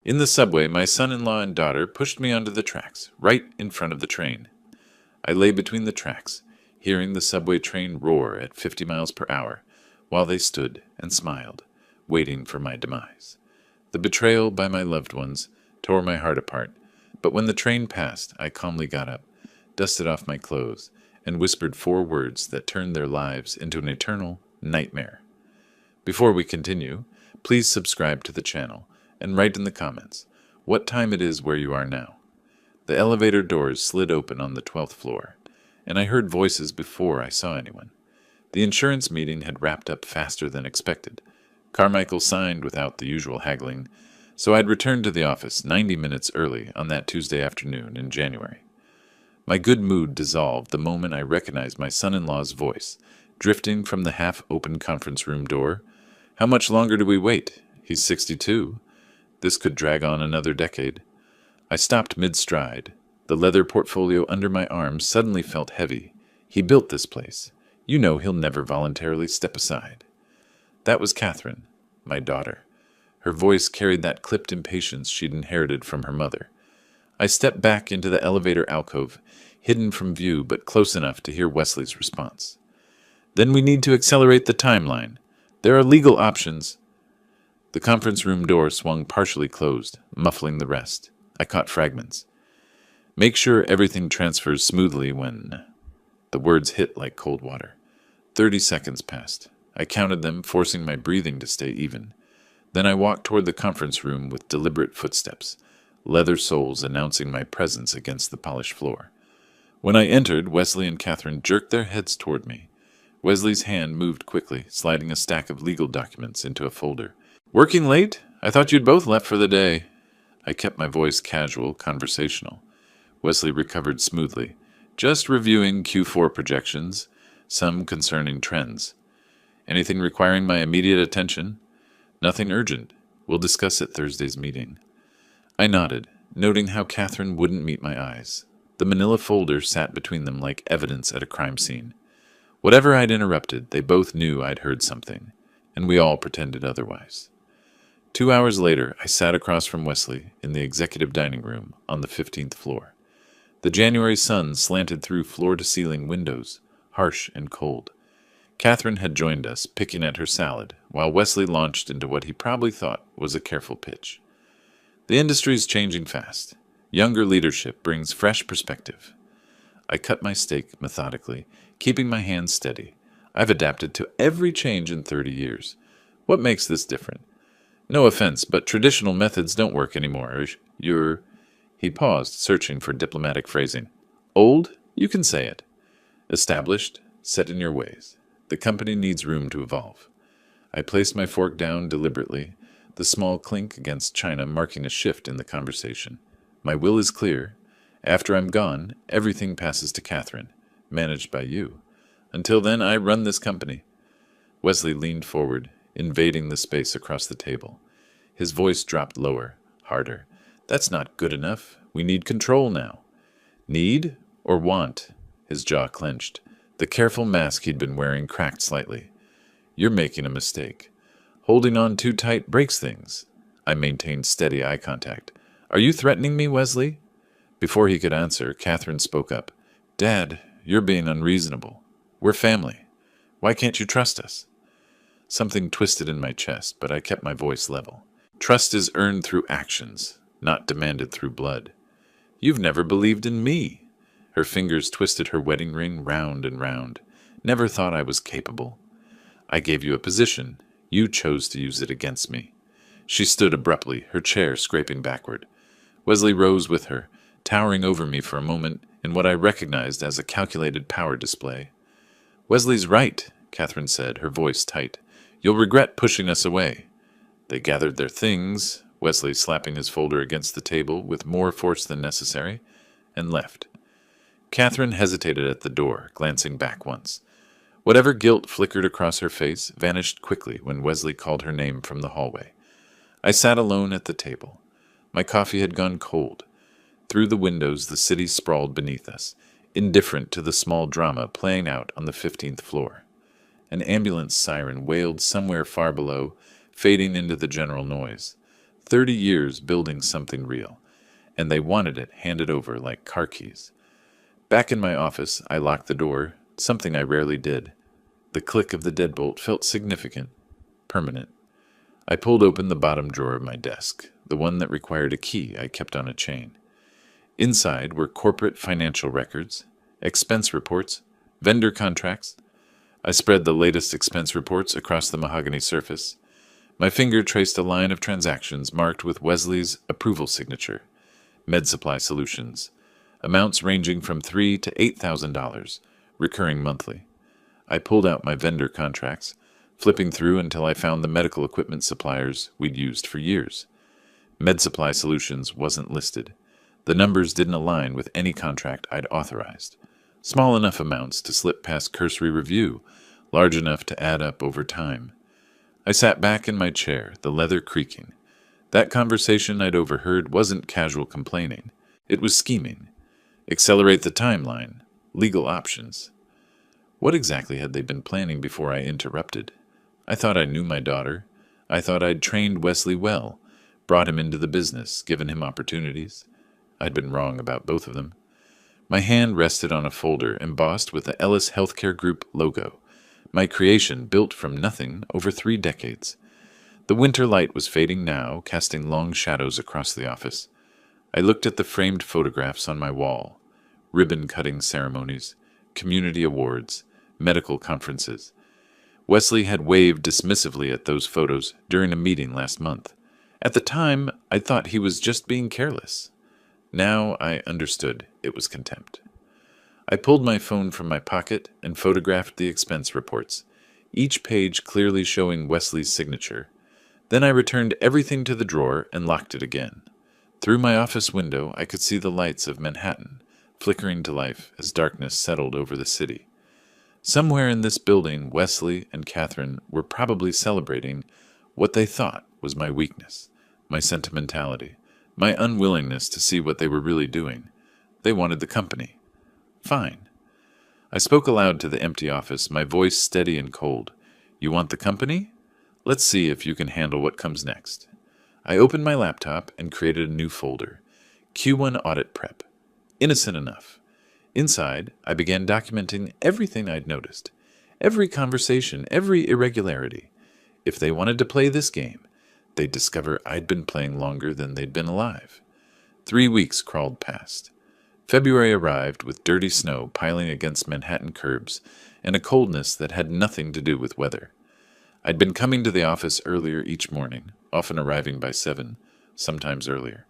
In the subway, my son-in-law and daughter pushed me onto the tracks, right in front of the train. I lay between the tracks, hearing the subway train roar at 50 miles per hour, while they stood and smiled, waiting for my demise. The betrayal by my loved ones tore my heart apart, but when the train passed, I calmly got up, dusted off my clothes, and whispered 4 words that turned their lives into an eternal nightmare. Before we continue, please subscribe to the channel and write in the comments what time it is where you are now. The elevator doors slid open on the 12th floor, and I heard voices before I saw anyone. The insurance meeting had wrapped up faster than expected. Carmichael signed without the usual haggling, so I'd returned to the office 90 minutes early on that Tuesday afternoon in January. My good mood dissolved the moment I recognized my son-in-law's voice, drifting from the half-open conference room door. "How much longer do we wait? He's 62. This could drag on another decade." I stopped mid-stride. The leather portfolio under my arm suddenly felt heavy. He built this place. You know he'll never voluntarily step aside. That was Catherine, my daughter. Her voice carried that clipped impatience she'd inherited from her mother. I stepped back into the elevator alcove, hidden from view but close enough to hear Wesley's response. "Then we need to accelerate the timeline. There are legal options." The conference room door swung partially closed, muffling the rest. I caught fragments. "Make sure everything transfers smoothly when—" The words hit like cold water. 30 seconds passed. I counted them, forcing my breathing to stay even. Then I walked toward the conference room with deliberate footsteps, leather soles announcing my presence against the polished floor. When I entered, Wesley and Catherine jerked their heads toward me. Wesley's hand moved quickly, sliding a stack of legal documents into a folder. "Working late? I thought you'd both left for the day." I kept my voice casual, conversational. Wesley recovered smoothly. "Just reviewing Q4 projections, some concerning trends. Anything requiring my immediate attention?" "Nothing urgent. We'll discuss at Thursday's meeting." I nodded, noting how Catherine wouldn't meet my eyes. The manila folder sat between them like evidence at a crime scene. Whatever I'd interrupted, they both knew I'd heard something, and we all pretended otherwise. 2 hours later, I sat across from Wesley in the executive dining room on the 15th floor. The January sun slanted through floor-to-ceiling windows, harsh and cold. Catherine had joined us, picking at her salad, while Wesley launched into what he probably thought was a careful pitch. "The industry's changing fast. Younger leadership brings fresh perspective." I cut my steak methodically, keeping my hands steady. "I've adapted to every change in 30 years. What makes this different? No offense, but traditional methods don't work anymore. You're—" He paused, searching for diplomatic phrasing. "Old? You can say it. Established? Set in your ways. The company needs room to evolve." I placed my fork down deliberately, the small clink against china marking a shift in the conversation. "My will is clear. After I'm gone, everything passes to Catherine, managed by you. Until then, I run this company." Wesley leaned forward, invading the space across the table. His voice dropped lower, harder. "That's not good enough. We need control now." "Need or want?" His jaw clenched. The careful mask he'd been wearing cracked slightly. "You're making a mistake. Holding on too tight breaks things." I maintained steady eye contact. "Are you threatening me, Wesley?" Before he could answer, Catherine spoke up. "Dad, you're being unreasonable. We're family. Why can't you trust us?" Something twisted in my chest, but I kept my voice level. "Trust is earned through actions, not demanded through blood." "You've never believed in me." Her fingers twisted her wedding ring round and round. "Never thought I was capable." "I gave you a position. You chose to use it against me." She stood abruptly, her chair scraping backward. Wesley rose with her, towering over me for a moment in what I recognized as a calculated power display. "Wesley's right," Catherine said, her voice tight. "You'll regret pushing us away." They gathered their things, Wesley slapping his folder against the table with more force than necessary, and left. Catherine hesitated at the door, glancing back once. Whatever guilt flickered across her face vanished quickly when Wesley called her name from the hallway. I sat alone at the table. My coffee had gone cold. Through the windows the city sprawled beneath us, indifferent to the small drama playing out on the 15th floor. An ambulance siren wailed somewhere far below, fading into the general noise. 30 years building something real, and they wanted it handed over like car keys. Back in my office, I locked the door, something I rarely did. The click of the deadbolt felt significant, permanent. I pulled open the bottom drawer of my desk, the one that required a key I kept on a chain. Inside were corporate financial records, expense reports, vendor contracts. I spread the latest expense reports across the mahogany surface. My finger traced a line of transactions marked with Wesley's approval signature. Med Supply Solutions. Amounts ranging from $3,000 to $8,000, recurring monthly. I pulled out my vendor contracts, flipping through until I found the medical equipment suppliers we'd used for years. Med Supply Solutions wasn't listed. The numbers didn't align with any contract I'd authorized. Small enough amounts to slip past cursory review, large enough to add up over time. I sat back in my chair, the leather creaking. That conversation I'd overheard wasn't casual complaining. It was scheming. Accelerate the timeline. Legal options. What exactly had they been planning before I interrupted? I thought I knew my daughter. I thought I'd trained Wesley well, brought him into the business, given him opportunities. I'd been wrong about both of them. My hand rested on a folder embossed with the Ellis Healthcare Group logo, my creation built from nothing over 3 decades. The winter light was fading now, casting long shadows across the office. I looked at the framed photographs on my wall. Ribbon-cutting ceremonies, community awards, medical conferences. Wesley had waved dismissively at those photos during a meeting last month. At the time, I thought he was just being careless. Now I understood it was contempt. I pulled my phone from my pocket and photographed the expense reports, each page clearly showing Wesley's signature. Then I returned everything to the drawer and locked it again. Through my office window, I could see the lights of Manhattan, flickering to life as darkness settled over the city. Somewhere in this building, Wesley and Catherine were probably celebrating what they thought was my weakness, my sentimentality, my unwillingness to see what they were really doing. They wanted the company. Fine. I spoke aloud to the empty office, my voice steady and cold. You want the company? Let's see if you can handle what comes next. I opened my laptop and created a new folder. Q1 Audit Prep. Innocent enough. Inside, I began documenting everything I'd noticed. Every conversation, every irregularity. If they wanted to play this game, they'd discover I'd been playing longer than they'd been alive. 3 weeks crawled past. February arrived with dirty snow piling against Manhattan curbs and a coldness that had nothing to do with weather. I'd been coming to the office earlier each morning, often arriving by 7, sometimes earlier.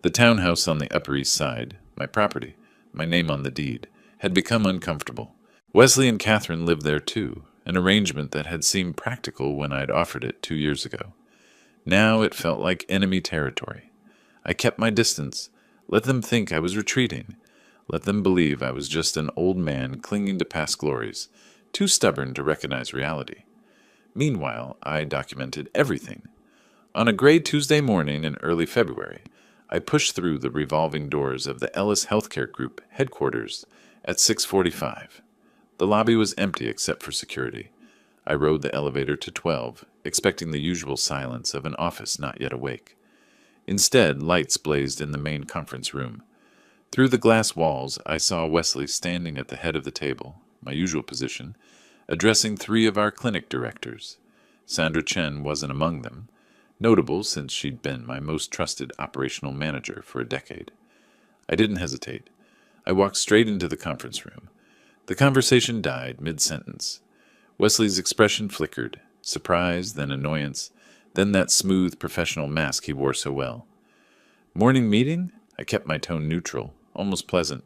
The townhouse on the Upper East Side, my property, my name on the deed, had become uncomfortable. Wesley and Catherine lived there too, an arrangement that had seemed practical when I'd offered it 2 years ago. Now it felt like enemy territory. I kept my distance, let them think I was retreating, let them believe I was just an old man clinging to past glories, too stubborn to recognize reality. Meanwhile, I documented everything. On a gray Tuesday morning in early February, I pushed through the revolving doors of the Ellis Healthcare Group headquarters at 6:45. The lobby was empty except for security. I rode the elevator to 12, expecting the usual silence of an office not yet awake. Instead, lights blazed in the main conference room. Through the glass walls, I saw Wesley standing at the head of the table, my usual position, addressing 3 of our clinic directors. Sandra Chen wasn't among them, notable since she'd been my most trusted operational manager for a decade. I didn't hesitate. I walked straight into the conference room. The conversation died mid-sentence. Wesley's expression flickered, surprise, then annoyance, then that smooth professional mask he wore so well. Morning meeting? I kept my tone neutral, almost pleasant.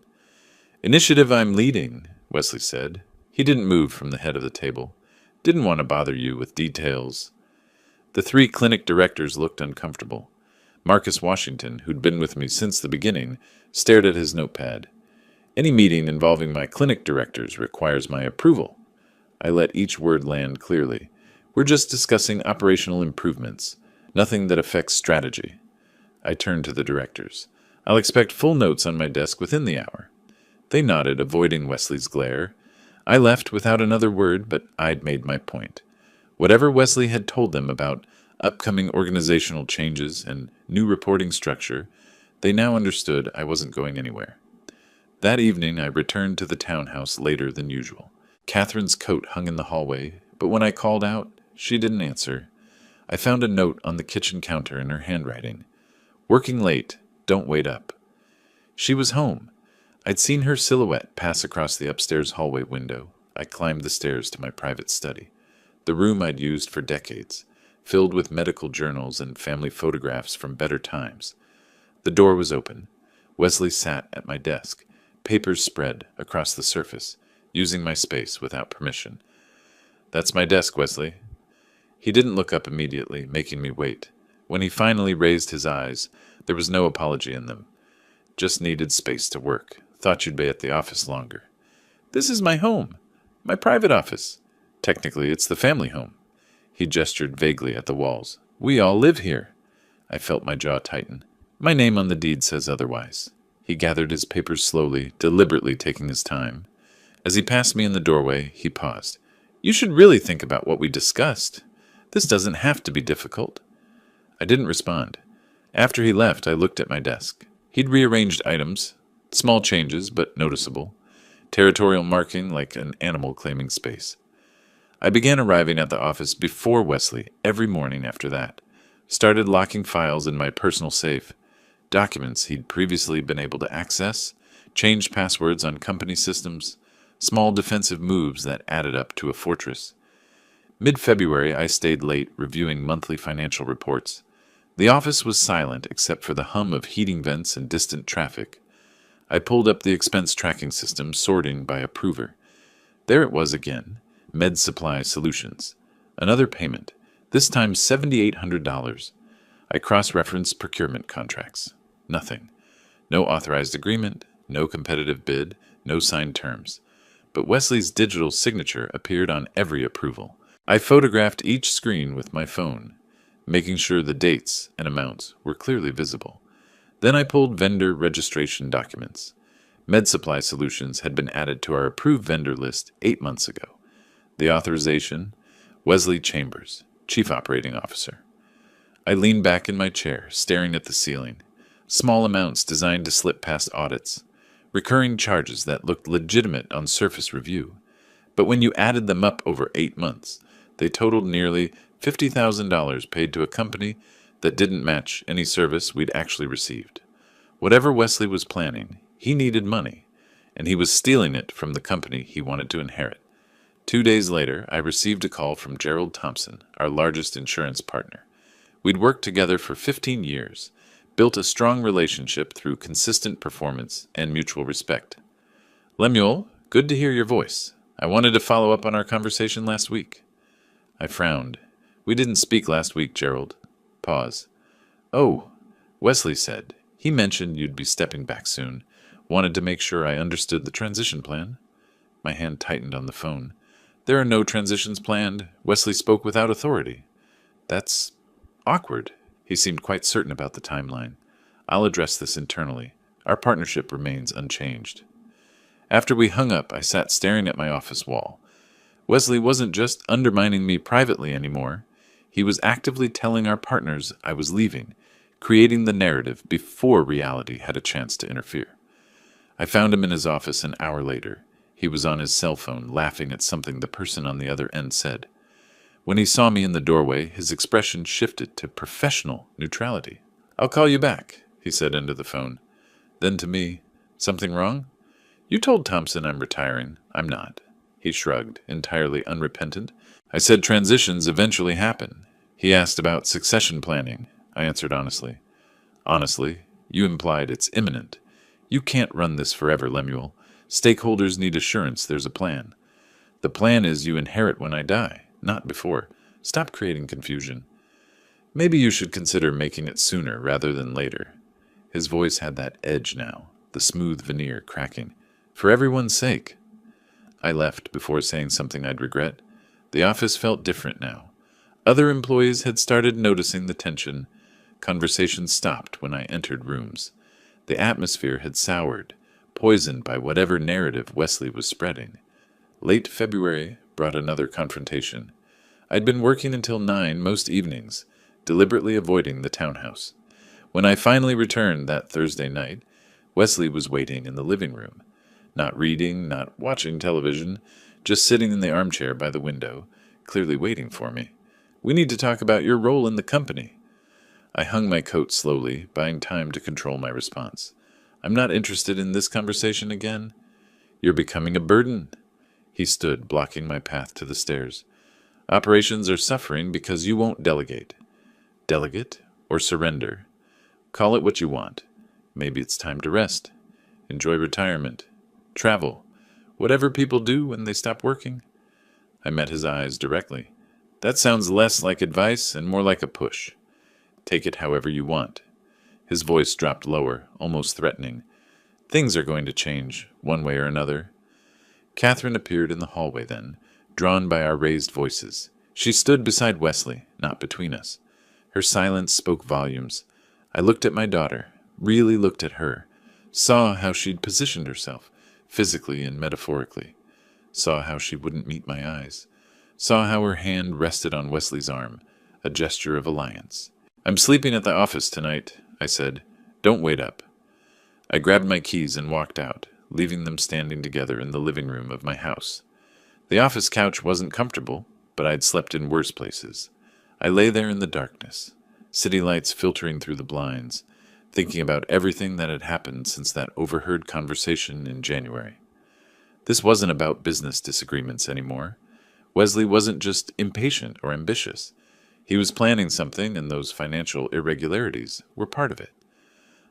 Initiative I'm leading, Wesley said. He didn't move from the head of the table. Didn't want to bother you with details. The 3 clinic directors looked uncomfortable. Marcus Washington, who'd been with me since the beginning, stared at his notepad. Any meeting involving my clinic directors requires my approval. I let each word land clearly. We're just discussing operational improvements, nothing that affects strategy. I turned to the directors. I'll expect full notes on my desk within the hour. They nodded, avoiding Wesley's glare. I left without another word, but I'd made my point. Whatever Wesley had told them about upcoming organizational changes, and new reporting structure, they now understood I wasn't going anywhere. That evening, I returned to the townhouse later than usual. Catherine's coat hung in the hallway, but when I called out, she didn't answer. I found a note on the kitchen counter in her handwriting. Working late, don't wait up. She was home. I'd seen her silhouette pass across the upstairs hallway window. I climbed the stairs to my private study, the room I'd used for decades, filled with medical journals and family photographs from better times. The door was open. Wesley sat at my desk, papers spread across the surface, using my space without permission. "That's my desk, Wesley." He didn't look up immediately, making me wait. When he finally raised his eyes, there was no apology in them. "Just needed space to work. Thought you'd be at the office longer." "This is my home. My private office. Technically, it's the family home." He gestured vaguely at the walls. "We all live here." I felt my jaw tighten. "My name on the deed says otherwise." He gathered his papers slowly, deliberately taking his time. As he passed me in the doorway, he paused. "You should really think about what we discussed. This doesn't have to be difficult." I didn't respond. After he left, I looked at my desk. He'd rearranged items, small changes but noticeable, territorial marking like an animal claiming space. I began arriving at the office before Wesley every morning after that, started locking files in my personal safe, documents he'd previously been able to access, changed passwords on company systems, small defensive moves that added up to a fortress. Mid-February, I stayed late reviewing monthly financial reports. The office was silent except for the hum of heating vents and distant traffic. I pulled up the expense tracking system, sorting by approver. There it was again, Med Supply Solutions. Another payment, this time $7,800. I cross-referenced procurement contracts. Nothing. No authorized agreement, no competitive bid, no signed terms. But Wesley's digital signature appeared on every approval. I photographed each screen with my phone, making sure the dates and amounts were clearly visible. Then I pulled vendor registration documents. Med Supply Solutions had been added to our approved vendor list 8 months ago. The authorization, Wesley Chambers, Chief Operating Officer. I leaned back in my chair, staring at the ceiling. Small amounts designed to slip past audits. Recurring charges that looked legitimate on surface review. But when you added them up over 8 months, they totaled nearly $50,000 paid to a company that didn't match any service we'd actually received. Whatever Wesley was planning, he needed money, and he was stealing it from the company he wanted to inherit. 2 days later, I received a call from Gerald Thompson, our largest insurance partner. We'd worked together for 15 years, built a strong relationship through consistent performance and mutual respect. "Lemuel, good to hear your voice. I wanted to follow up on our conversation last week." I frowned. "We didn't speak last week, Gerald." Pause. "Oh," Wesley said. "He mentioned you'd be stepping back soon. Wanted to make sure I understood the transition plan." My hand tightened on the phone. "There are no transitions planned." Wesley spoke without authority. "That's awkward." He seemed quite certain about the timeline. "I'll address this internally. Our partnership remains unchanged." After we hung up, I sat staring at my office wall. Wesley wasn't just undermining me privately anymore. He was actively telling our partners I was leaving, creating the narrative before reality had a chance to interfere. I found him in his office an hour later. He was on his cell phone, laughing at something the person on the other end said. When he saw me in the doorway, his expression shifted to professional neutrality. "I'll call you back," he said into the phone. Then to me, "Something wrong?" "You told Thompson I'm retiring." "I'm not." He shrugged, entirely unrepentant. "I said transitions eventually happen." He asked about succession planning. I answered honestly. "Honestly, you implied it's imminent. You can't run this forever, Lemuel. Stakeholders need assurance there's a plan. The plan is you inherit when I die, not before. Stop creating confusion. Maybe you should consider making it sooner rather than later." His voice had that edge now, the smooth veneer cracking. "For everyone's sake." I left before saying something I'd regret. The office felt different now. Other employees had started noticing the tension. Conversations stopped when I entered rooms. The atmosphere had soured, poisoned by whatever narrative Wesley was spreading. Late February brought another confrontation. I'd been working until 9 most evenings, deliberately avoiding the townhouse. When I finally returned that Thursday night, Wesley was waiting in the living room. Not reading, not watching television, just sitting in the armchair by the window, clearly waiting for me. "We need to talk about your role in the company." I hung my coat slowly, buying time to control my response. "I'm not interested in this conversation again." "You're becoming a burden." He stood, blocking my path to the stairs. "Operations are suffering because you won't delegate." Delegate or surrender? Call it what you want. Maybe it's time to rest. Enjoy retirement. Travel. Whatever people do when they stop working. I met his eyes directly. "That sounds less like advice and more like a push. Take it however you want." His voice dropped lower, almost threatening. "Things are going to change, one way or another." Catherine appeared in the hallway then, drawn by our raised voices. She stood beside Wesley, not between us. Her silence spoke volumes. I looked at my daughter, really looked at her, saw how she'd positioned herself, physically and metaphorically, saw how she wouldn't meet my eyes, saw how her hand rested on Wesley's arm, a gesture of alliance. "I'm sleeping at the office tonight," I said. "Don't wait up." I grabbed my keys and walked out, leaving them standing together in the living room of my house. The office couch wasn't comfortable, but I'd slept in worse places. I lay there in the darkness, city lights filtering through the blinds, thinking about everything that had happened since that overheard conversation in January. This wasn't about business disagreements anymore. Wesley wasn't just impatient or ambitious. He was planning something, and those financial irregularities were part of it.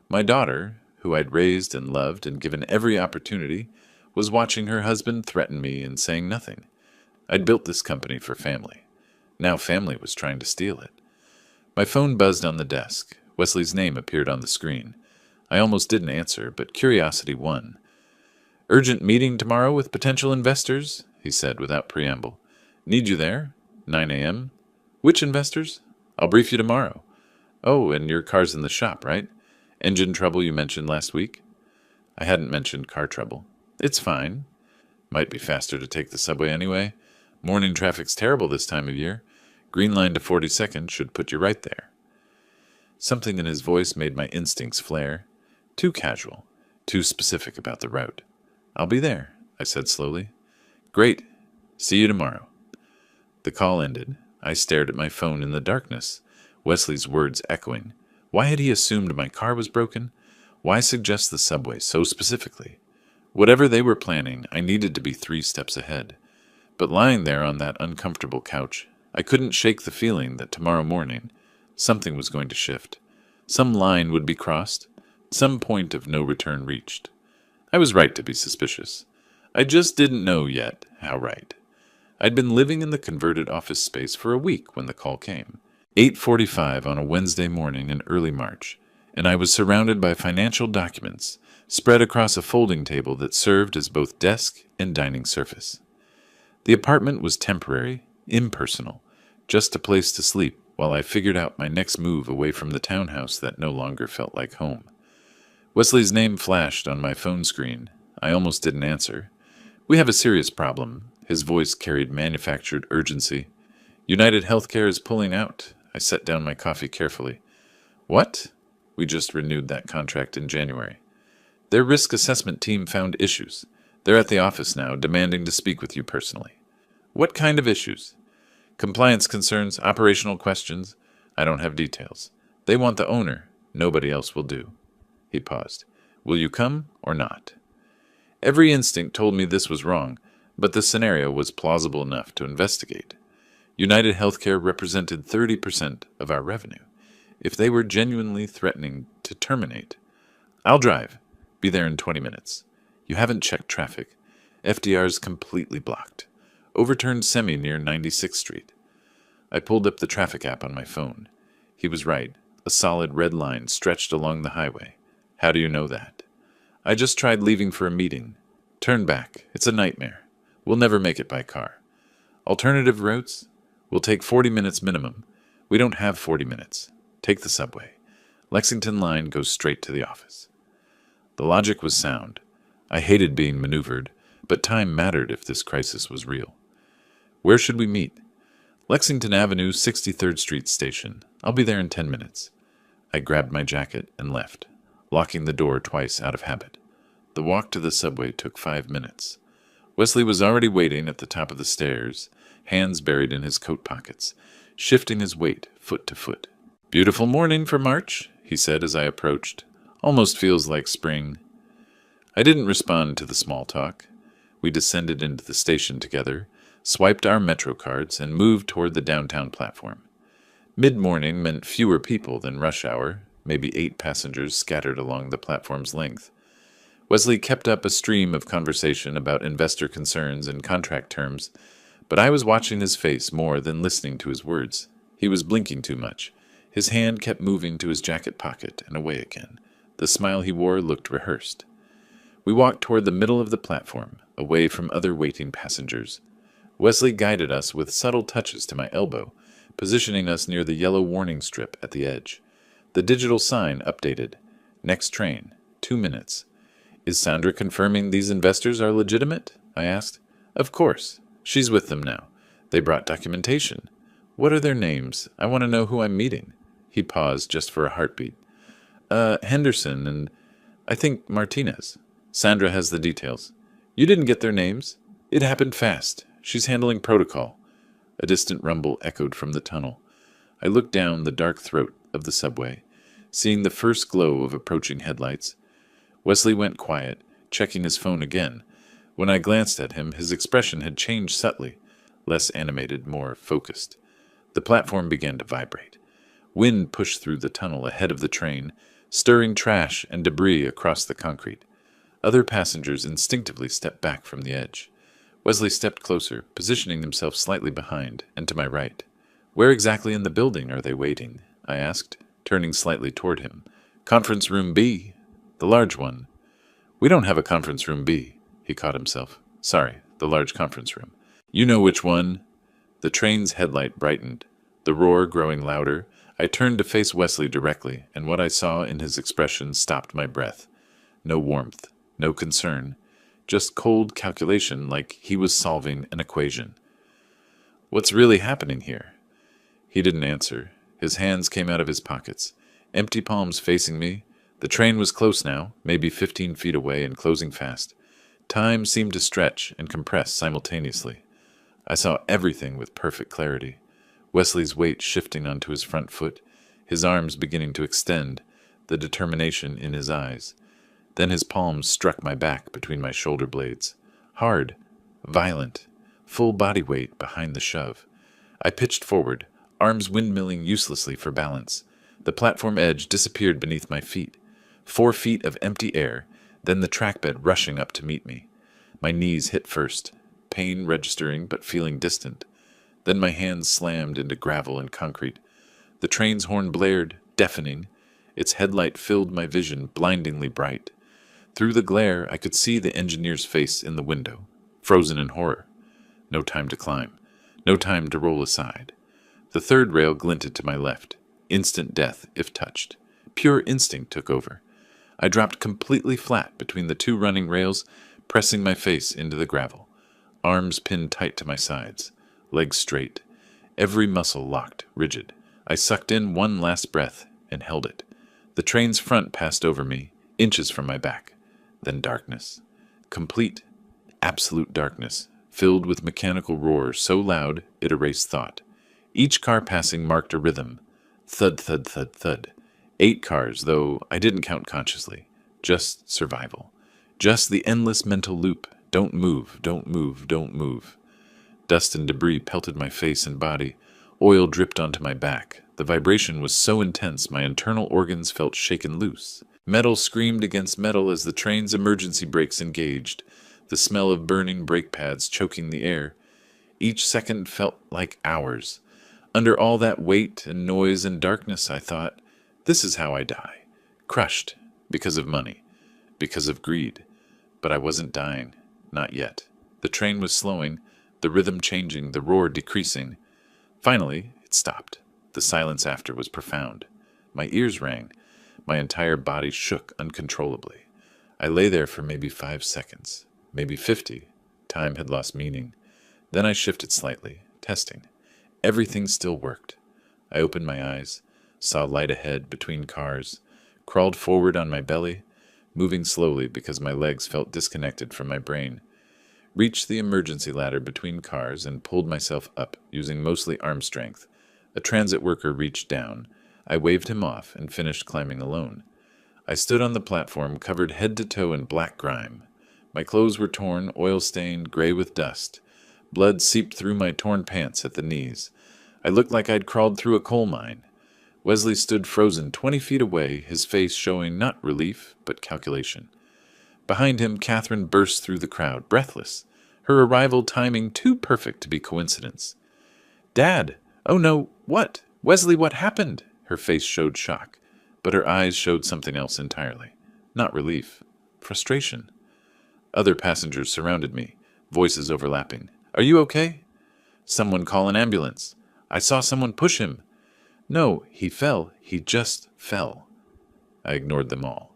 My daughter, who I'd raised and loved and given every opportunity, was watching her husband threaten me and saying nothing. I'd built this company for family. Now family was trying to steal it. My phone buzzed on the desk. Wesley's name appeared on the screen. I almost didn't answer, but curiosity won. "Urgent meeting tomorrow with potential investors," he said without preamble. "Need you there? 9 a.m. "Which investors?" "I'll brief you tomorrow." "Oh, and your car's in the shop, right? Engine trouble you mentioned last week?" I hadn't mentioned car trouble. "It's fine. Might be faster to take the subway anyway. Morning traffic's terrible this time of year. Green line to 42nd should put you right there." Something in his voice made my instincts flare. Too casual, too specific about the route. "I'll be there," I said slowly. "Great. See you tomorrow." The call ended. I stared at my phone in the darkness, Wesley's words echoing. Why had he assumed my car was broken? Why suggest the subway so specifically? Whatever they were planning, I needed to be 3 steps ahead. But lying there on that uncomfortable couch, I couldn't shake the feeling that tomorrow morning, something was going to shift. Some line would be crossed, some point of no return reached. I was right to be suspicious. I just didn't know yet how right. I'd been living in the converted office space for a week when the call came. 8:45 on a Wednesday morning in early March, and I was surrounded by financial documents spread across a folding table that served as both desk and dining surface. The apartment was temporary, impersonal, just a place to sleep while I figured out my next move away from the townhouse that no longer felt like home. Wesley's name flashed on my phone screen. I almost didn't answer. "We have a serious problem." His voice carried manufactured urgency. "United Healthcare is pulling out." I set down my coffee carefully. "What?" "We just renewed that contract in January. Their risk assessment team found issues. They're at the office now, demanding to speak with you personally." "What kind of issues?" "Compliance concerns, operational questions. I don't have details. They want the owner. Nobody else will do." He paused. "Will you come or not?" Every instinct told me this was wrong, but the scenario was plausible enough to investigate. United Healthcare represented 30% of our revenue. If they were genuinely threatening to terminate, "I'll drive. Be there in 20 minutes. You haven't checked traffic. FDR's completely blocked. Overturned semi near 96th Street. I pulled up the traffic app on my phone. He was right. A solid red line stretched along the highway. How do you know that? "I just tried leaving for a meeting. Turn back. It's a nightmare. We'll never make it by car. Alternative routes? Will take 40 minutes minimum. We don't have 40 minutes. Take the subway. Lexington line goes straight to the office." The logic was sound. I hated being maneuvered, but time mattered if this crisis was real. "Where should we meet?" "Lexington Avenue, 63rd Street Station. I'll be there in 10 minutes. I grabbed my jacket and left, locking the door twice out of habit. The walk to the subway took 5 minutes. Wesley was already waiting at the top of the stairs, hands buried in his coat pockets, shifting his weight foot to foot. "Beautiful morning for March," he said as I approached. "Almost feels like spring." I didn't respond to the small talk. We descended into the station together, swiped our Metro cards, and moved toward the downtown platform. Mid-morning meant fewer people than rush hour, maybe 8 passengers scattered along the platform's length. Wesley kept up a stream of conversation about investor concerns and contract terms, but I was watching his face more than listening to his words. He was blinking too much. His hand kept moving to his jacket pocket and away again. The smile he wore looked rehearsed. We walked toward the middle of the platform, away from other waiting passengers. Wesley guided us with subtle touches to my elbow, positioning us near the yellow warning strip at the edge. The digital sign updated. "Next train, 2 minutes." "Is Sandra confirming these investors are legitimate?" I asked. "Of course. She's with them now. They brought documentation." "What are their names? I want to know who I'm meeting." He paused just for a heartbeat. Henderson and, I think, Martinez. Sandra has the details." "You didn't get their names?" "It happened fast. She's handling protocol." A distant rumble echoed from the tunnel. I looked down the dark throat of the subway, seeing the first glow of approaching headlights. Wesley went quiet, checking his phone again. When I glanced at him, his expression had changed subtly, less animated, more focused. The platform began to vibrate. Wind pushed through the tunnel ahead of the train, stirring trash and debris across the concrete. Other passengers instinctively stepped back from the edge. Wesley stepped closer, positioning himself slightly behind and to my right. "Where exactly in the building are they waiting?" I asked, turning slightly toward him. "Conference room B. The large one." "We don't have a conference room B." He caught himself. "Sorry, the large conference room." "You know which one." The train's headlight brightened, the roar growing louder. I turned to face Wesley directly, and what I saw in his expression stopped my breath. No warmth, no concern, just cold calculation like he was solving an equation. "What's really happening here?" He didn't answer. His hands came out of his pockets, empty palms facing me. The train was close now, maybe 15 feet away and closing fast. Time seemed to stretch and compress simultaneously. I saw everything with perfect clarity. Wesley's weight shifting onto his front foot, his arms beginning to extend, the determination in his eyes. Then his palms struck my back between my shoulder blades. Hard, violent, full body weight behind the shove. I pitched forward, arms windmilling uselessly for balance. The platform edge disappeared beneath my feet. 4 feet of empty air, then the trackbed rushing up to meet me. My knees hit first, pain registering but feeling distant. Then my hands slammed into gravel and concrete. The train's horn blared, deafening. Its headlight filled my vision blindingly bright. Through the glare, I could see the engineer's face in the window, frozen in horror. No time to climb. No time to roll aside. The third rail glinted to my left. Instant death, if touched. Pure instinct took over. I dropped completely flat between the 2 running rails, pressing my face into the gravel. Arms pinned tight to my sides. Legs straight. Every muscle locked, rigid. I sucked in one last breath and held it. The train's front passed over me, inches from my back. Then darkness. Complete, absolute darkness, filled with mechanical roar so loud it erased thought. Each car passing marked a rhythm. Thud, thud, thud, thud. 8 cars, though I didn't count consciously. Just survival. Just the endless mental loop. Don't move, don't move, don't move. Dust and debris pelted my face and body. Oil dripped onto my back. The vibration was so intense my internal organs felt shaken loose. Metal screamed against metal as the train's emergency brakes engaged, the smell of burning brake pads choking the air. Each second felt like hours. Under all that weight and noise and darkness, I thought, this is how I die. Crushed, because of money, because of greed. But I wasn't dying, not yet. The train was slowing, the rhythm changing, the roar decreasing. Finally, it stopped. The silence after was profound. My ears rang. My entire body shook uncontrollably. I lay there for maybe 5 seconds, maybe 50. Time had lost meaning. Then I shifted slightly, testing. Everything still worked. I opened my eyes. saw light ahead between cars, crawled forward on my belly, moving slowly because my legs felt disconnected from my brain, reached the emergency ladder between cars and pulled myself up using mostly arm strength. A transit worker reached down. I waved him off and finished climbing alone. I stood on the platform covered head to toe in black grime. My clothes were torn, oil-stained, gray with dust. Blood seeped through my torn pants at the knees. I looked like I'd crawled through a coal mine. Wesley stood frozen 20 feet away, his face showing not relief, but calculation. Behind him, Catherine burst through the crowd, breathless, her arrival timing too perfect to be coincidence. "Dad! Oh no, what? Wesley, what happened?" Her face showed shock, but her eyes showed something else entirely. Not relief. Frustration. Other passengers surrounded me, voices overlapping. "Are you okay?" "Someone call an ambulance." "I saw someone push him." "No, he fell. He just fell." I ignored them all.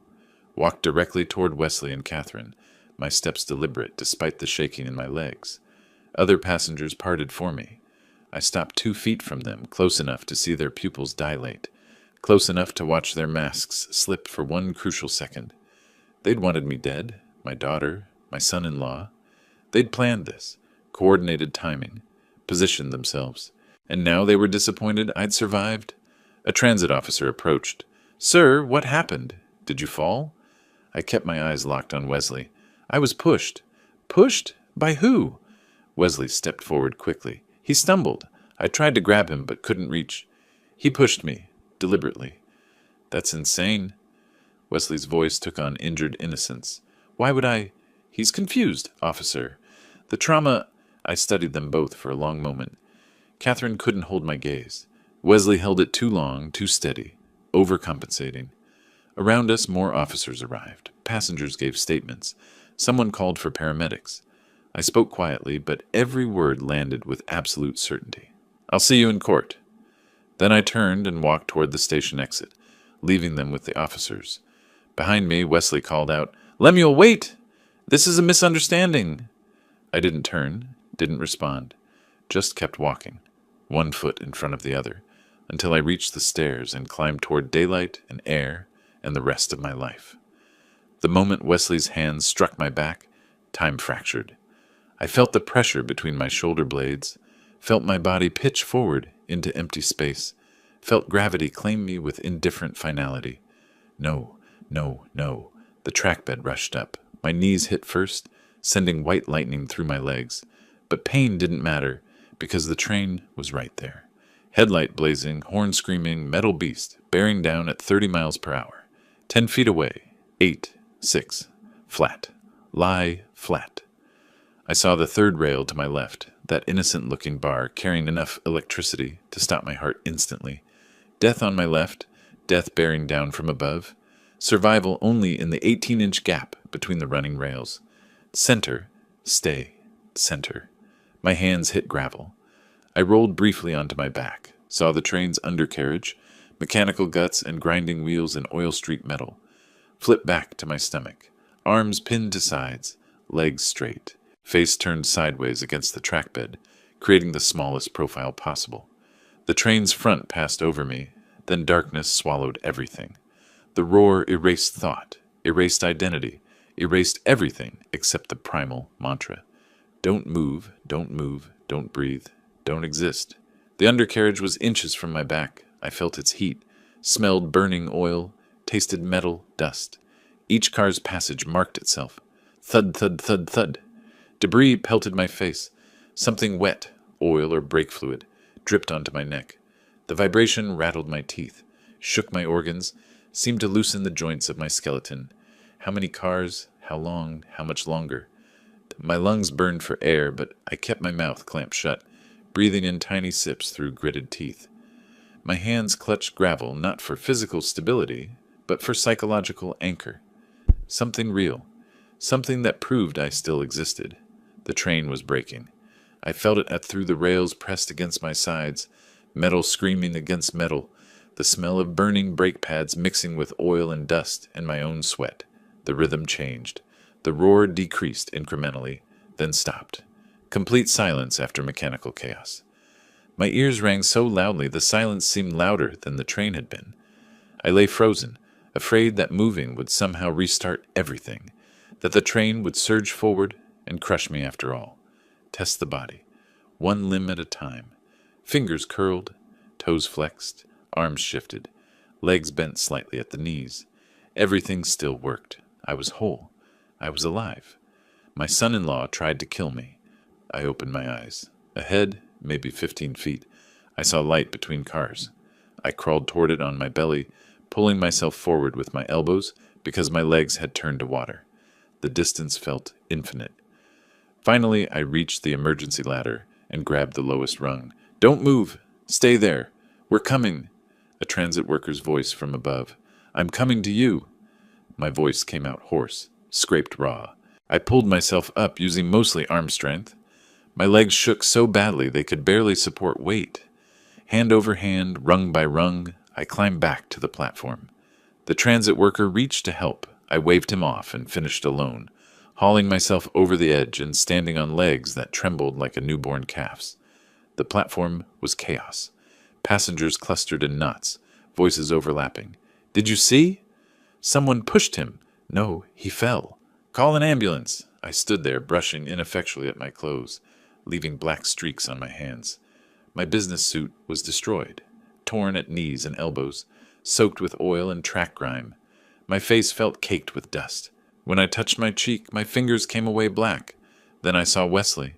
Walked directly toward Wesley and Catherine, my steps deliberate despite the shaking in my legs. Other passengers parted for me. I stopped 2 feet from them, close enough to see their pupils dilate, close enough to watch their masks slip for one crucial second. They'd wanted me dead, my daughter, my son-in-law. They'd planned this, coordinated timing, positioned themselves, and now they were disappointed I'd survived. A transit officer approached. "Sir, what happened? Did you fall?" I kept my eyes locked on Wesley. "I was pushed." "Pushed? By who?" Wesley stepped forward quickly. He stumbled. I tried to grab him, but couldn't reach. "He pushed me, deliberately." "That's insane." Wesley's voice took on injured innocence. "Why would I—" "He's confused, officer. The trauma—" I studied them both for a long moment. Catherine couldn't hold my gaze. Wesley held it too long, too steady, overcompensating. Around us, more officers arrived. Passengers gave statements. Someone called for paramedics. I spoke quietly, but every word landed with absolute certainty. "I'll see you in court." Then I turned and walked toward the station exit, leaving them with the officers. Behind me, Wesley called out, "Lemuel, wait! This is a misunderstanding." I didn't turn, didn't respond, just kept walking, one foot in front of the other, until I reached the stairs and climbed toward daylight and air and the rest of my life. The moment Wesley's hands struck my back, time fractured. I felt the pressure between my shoulder blades, felt my body pitch forward into empty space, felt gravity claim me with indifferent finality. No, no, no. The trackbed rushed up. My knees hit first, sending white lightning through my legs. But pain didn't matter, because the train was right there. Headlight blazing, horn screaming, metal beast, bearing down at 30 miles per hour. 10 feet away. 8, 6. Flat. Lie flat. I saw the third rail to my left, that innocent-looking bar carrying enough electricity to stop my heart instantly. Death on my left, death bearing down from above. Survival only in the 18-inch gap between the running rails. Center, stay, center. My hands hit gravel. I rolled briefly onto my back, saw the train's undercarriage, mechanical guts and grinding wheels in oil-streaked metal. Flipped back to my stomach, arms pinned to sides, legs straight. Face turned sideways against the trackbed, creating the smallest profile possible. The train's front passed over me, then darkness swallowed everything. The roar erased thought, erased identity, erased everything except the primal mantra. Don't move, don't move, don't breathe, don't exist. The undercarriage was inches from my back. I felt its heat, smelled burning oil, tasted metal, dust. Each car's passage marked itself. Thud, thud, thud, thud. Debris pelted my face. Something wet, oil or brake fluid, dripped onto my neck. The vibration rattled my teeth, shook my organs, seemed to loosen the joints of my skeleton. How many cars? How long? How much longer? My lungs burned for air, but I kept my mouth clamped shut, breathing in tiny sips through gritted teeth. My hands clutched gravel not for physical stability, but for psychological anchor. Something real, something that proved I still existed. The train was breaking. I felt it through the rails pressed against my sides, metal screaming against metal, the smell of burning brake pads mixing with oil and dust and my own sweat. The rhythm changed. The roar decreased incrementally, then stopped. Complete silence after mechanical chaos. My ears rang so loudly the silence seemed louder than the train had been. I lay frozen, afraid that moving would somehow restart everything, that the train would surge forward and crush me after all. Test the body, one limb at a time. Fingers curled, toes flexed, arms shifted, legs bent slightly at the knees. Everything still worked. I was whole. I was alive. My son-in-law tried to kill me. I opened my eyes. Ahead, maybe 15 feet, I saw light between cars. I crawled toward it on my belly, pulling myself forward with my elbows because my legs had turned to water. The distance felt infinite. Finally, I reached the emergency ladder and grabbed the lowest rung. "Don't move! Stay there! We're coming!" A transit worker's voice from above. "I'm coming to you!" My voice came out hoarse, scraped raw. I pulled myself up using mostly arm strength. My legs shook so badly they could barely support weight. Hand over hand, rung by rung, I climbed back to the platform. The transit worker reached to help. I waved him off and finished alone, hauling myself over the edge and standing on legs that trembled like a newborn calf's. The platform was chaos. Passengers clustered in knots, voices overlapping. "Did you see?" "Someone pushed him." "No, he fell." "Call an ambulance." I stood there, brushing ineffectually at my clothes, leaving black streaks on my hands. My business suit was destroyed, torn at knees and elbows, soaked with oil and track grime. My face felt caked with dust. When I touched my cheek, my fingers came away black. Then I saw Wesley.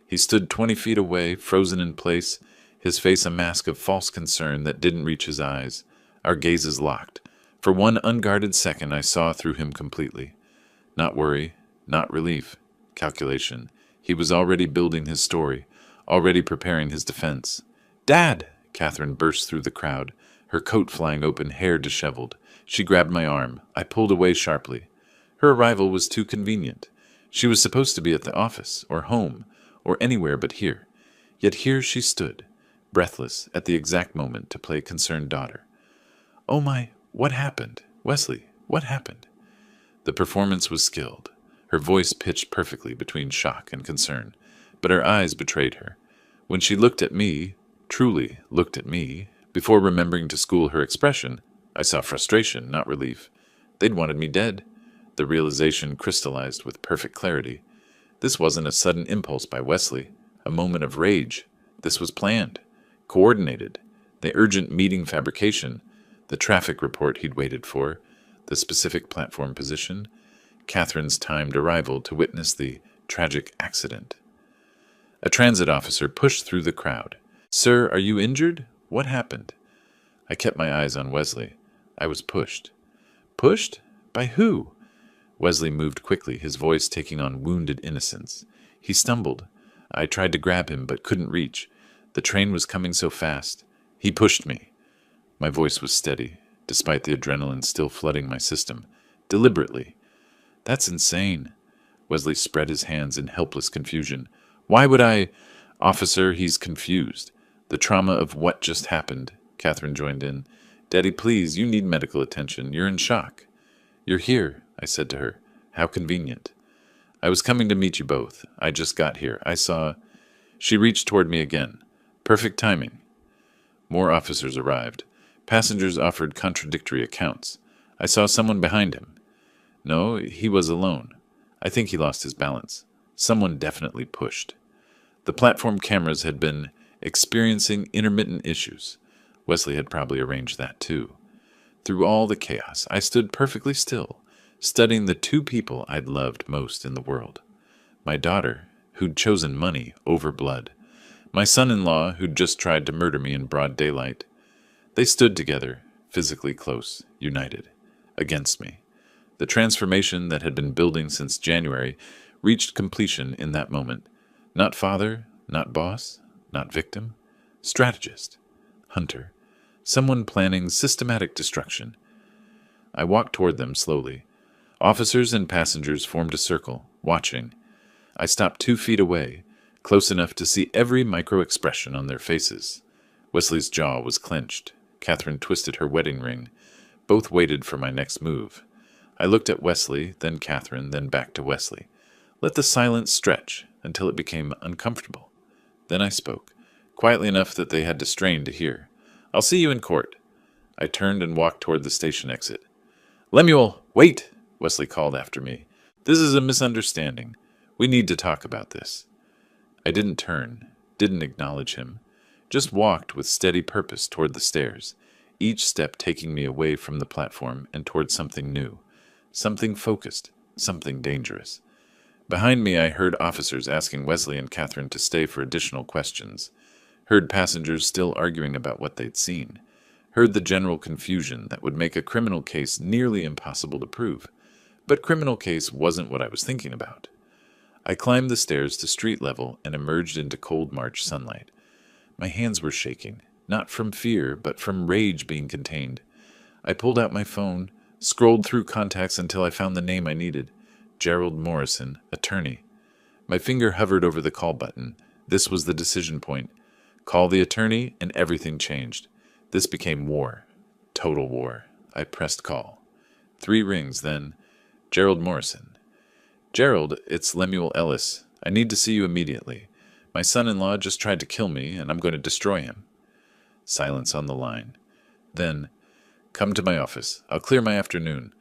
He stood 20 feet away, frozen in place, his face a mask of false concern that didn't reach his eyes. Our gazes locked. For one unguarded second, I saw through him completely. Not worry, not relief, calculation. He was already building his story, already preparing his defense. "Dad!" Catherine burst through the crowd, her coat flying open, hair disheveled. She grabbed my arm. I pulled away sharply. Her arrival was too convenient. She was supposed to be at the office, or home, or anywhere but here. Yet here she stood, breathless at the exact moment to play concerned daughter. "Oh my, what happened? Wesley, what happened?" The performance was skilled. Her voice pitched perfectly between shock and concern, but her eyes betrayed her. When she looked at me, truly looked at me, before remembering to school her expression, I saw frustration, not relief. They'd wanted me dead. The realization crystallized with perfect clarity. This wasn't a sudden impulse by Wesley, a moment of rage. This was planned, coordinated. The urgent meeting fabrication, the traffic report he'd waited for, the specific platform position, Catherine's timed arrival to witness the tragic accident. A transit officer pushed through the crowd. "Sir, are you injured? What happened?" I kept my eyes on Wesley. I was pushed. Pushed? By who? Wesley moved quickly, his voice taking on wounded innocence. He stumbled. I tried to grab him, but couldn't reach. The train was coming so fast. He pushed me. My voice was steady, despite the adrenaline still flooding my system. Deliberately. "That's insane." Wesley spread his hands in helpless confusion. "Why would I—" "Officer, he's confused. The trauma of what just happened," Catherine joined in. "Daddy, please, you need medical attention. You're in shock." "You're here," I said to her. "How convenient." "I was coming to meet you both. I just got here. I saw—" She reached toward me again. Perfect timing. More officers arrived. Passengers offered contradictory accounts. I saw someone behind him. No, he was alone. I think he lost his balance. Someone definitely pushed. The platform cameras had been experiencing intermittent issues. Wesley had probably arranged that too. Through all the chaos, I stood perfectly still, studying the two people I'd loved most in the world. My daughter, who'd chosen money over blood. My son-in-law, who'd just tried to murder me in broad daylight. They stood together, physically close, united, against me. The transformation that had been building since January reached completion in that moment. Not father, not boss, not victim. Strategist. Hunter. Someone planning systematic destruction. I walked toward them slowly. Officers and passengers formed a circle, watching. I stopped 2 feet away, close enough to see every micro-expression on their faces. Wesley's jaw was clenched. Catherine twisted her wedding ring. Both waited for my next move. I looked at Wesley, then Catherine, then back to Wesley. Let the silence stretch until it became uncomfortable. Then I spoke, quietly enough that they had to strain to hear. "I'll see you in court." I turned and walked toward the station exit. "Lemuel, wait!" Wesley called after me. "This is a misunderstanding. We need to talk about this." I didn't turn, didn't acknowledge him, just walked with steady purpose toward the stairs, each step taking me away from the platform and toward something new, something focused, something dangerous. Behind me, I heard officers asking Wesley and Catherine to stay for additional questions, heard passengers still arguing about what they'd seen, heard the general confusion that would make a criminal case nearly impossible to prove. But criminal case wasn't what I was thinking about. I climbed the stairs to street level and emerged into cold March sunlight. My hands were shaking, not from fear, but from rage being contained. I pulled out my phone, scrolled through contacts until I found the name I needed. Gerald Morrison, attorney. My finger hovered over the call button. This was the decision point. Call the attorney, and everything changed. This became war. Total war. I pressed call. 3 rings, then, "Gerald Morrison." "Gerald, it's Lemuel Ellis. I need to see you immediately. My son-in-law just tried to kill me, and I'm going to destroy him." Silence on the line. Then, "Come to my office. I'll clear my afternoon."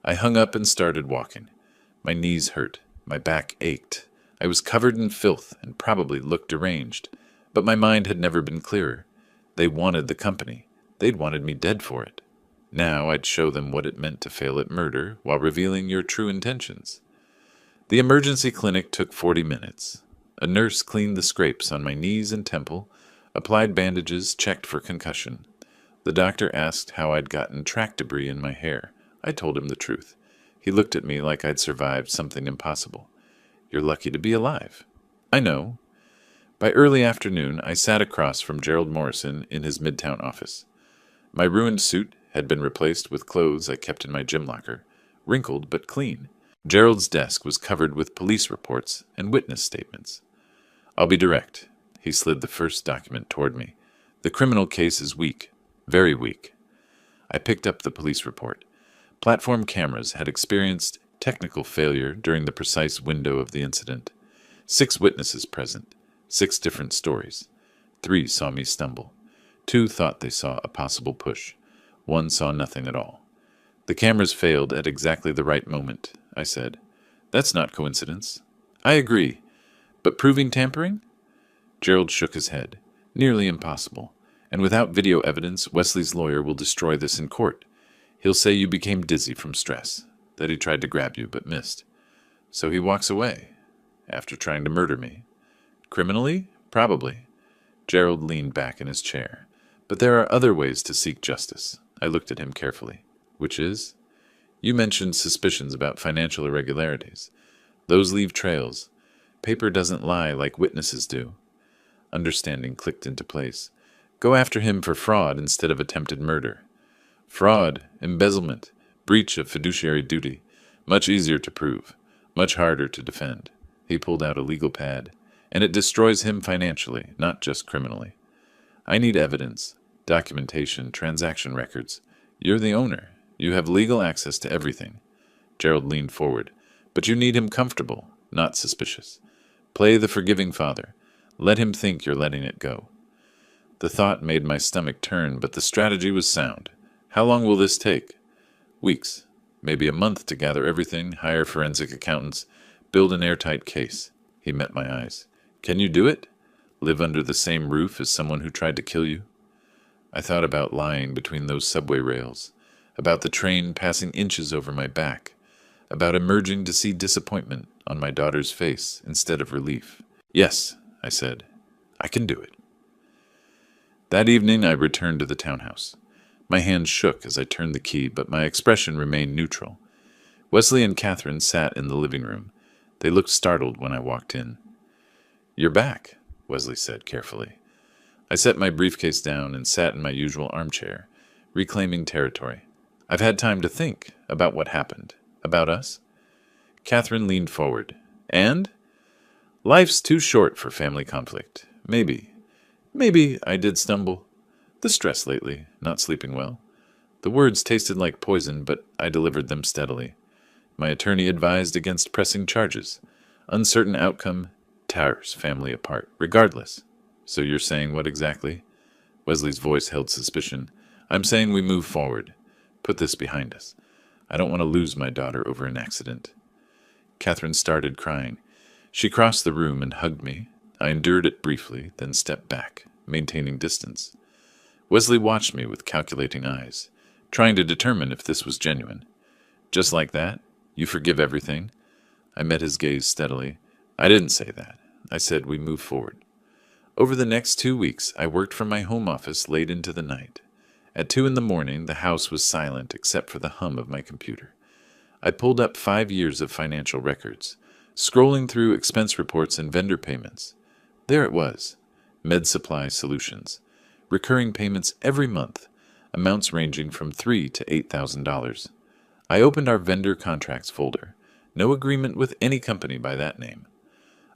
I hung up and started walking. My knees hurt. My back ached. I was covered in filth and probably looked deranged. But my mind had never been clearer. They wanted the company. They'd wanted me dead for it. Now I'd show them what it meant to fail at murder while revealing your true intentions. The emergency clinic took 40 minutes. A nurse cleaned the scrapes on my knees and temple, applied bandages, checked for concussion. The doctor asked how I'd gotten track debris in my hair. I told him the truth. He looked at me like I'd survived something impossible. "You're lucky to be alive." "I know." By early afternoon, I sat across from Gerald Morrison in his Midtown office. My ruined suit had been replaced with clothes I kept in my gym locker, wrinkled but clean. Gerald's desk was covered with police reports and witness statements. "I'll be direct." He slid the first document toward me. "The criminal case is weak, very weak." I picked up the police report. Platform cameras had experienced technical failure during the precise window of the incident. 6 witnesses present, 6 different stories. 3 saw me stumble. 2 thought they saw a possible push. 1 saw nothing at all. "The cameras failed at exactly the right moment," I said. "That's not coincidence." "I agree. But proving tampering?" Gerald shook his head. "Nearly impossible. And without video evidence, Wesley's lawyer will destroy this in court. He'll say you became dizzy from stress, that he tried to grab you but missed. So he walks away, after trying to murder me. Criminally? Probably." Gerald leaned back in his chair. "But there are other ways to seek justice." I looked at him carefully. "Which is?" "You mentioned suspicions about financial irregularities. Those leave trails. Paper doesn't lie like witnesses do." Understanding clicked into place. "Go after him for fraud instead of attempted murder." "Fraud, embezzlement, breach of fiduciary duty. Much easier to prove, much harder to defend." He pulled out a legal pad. "And it destroys him financially, not just criminally. I need evidence, documentation, transaction records. You're the owner. You have legal access to everything." Gerald leaned forward. "But you need him comfortable, not suspicious. Play the forgiving father. Let him think you're letting it go." The thought made my stomach turn, but the strategy was sound. "How long will this take?" "Weeks. Maybe a month to gather everything, hire forensic accountants, build an airtight case." He met my eyes. "Can you do it? Live under the same roof as someone who tried to kill you?" I thought about lying between those subway rails, about the train passing inches over my back, about emerging to see disappointment on my daughter's face instead of relief. "Yes," I said, "I can do it." That evening I returned to the townhouse. My hands shook as I turned the key, but my expression remained neutral. Wesley and Catherine sat in the living room. They looked startled when I walked in. "You're back," Wesley said carefully. I set my briefcase down and sat in my usual armchair, reclaiming territory. "I've had time to think about what happened, about us." Catherine leaned forward. "And? Life's too short for family conflict. Maybe I did stumble. The stress lately, not sleeping well." The words tasted like poison, but I delivered them steadily. My attorney advised against pressing charges. Uncertain outcome tears family apart, regardless. So you're saying what exactly? Wesley's voice held suspicion. I'm saying we move forward. Put this behind us. I don't want to lose my daughter over an accident. Catherine started crying. She crossed the room and hugged me. I endured it briefly, then stepped back, maintaining distance. Wesley watched me with calculating eyes, trying to determine if this was genuine. Just like that? You forgive everything? I met his gaze steadily. I didn't say that. I said we move forward. Over the next 2 weeks, I worked from my home office late into the night. At 2 a.m, the house was silent except for the hum of my computer. I pulled up 5 years of financial records, scrolling through expense reports and vendor payments. There it was, Med Supply Solutions, recurring payments every month, amounts ranging from $3,000 to $8,000. I opened our vendor contracts folder. No agreement with any company by that name.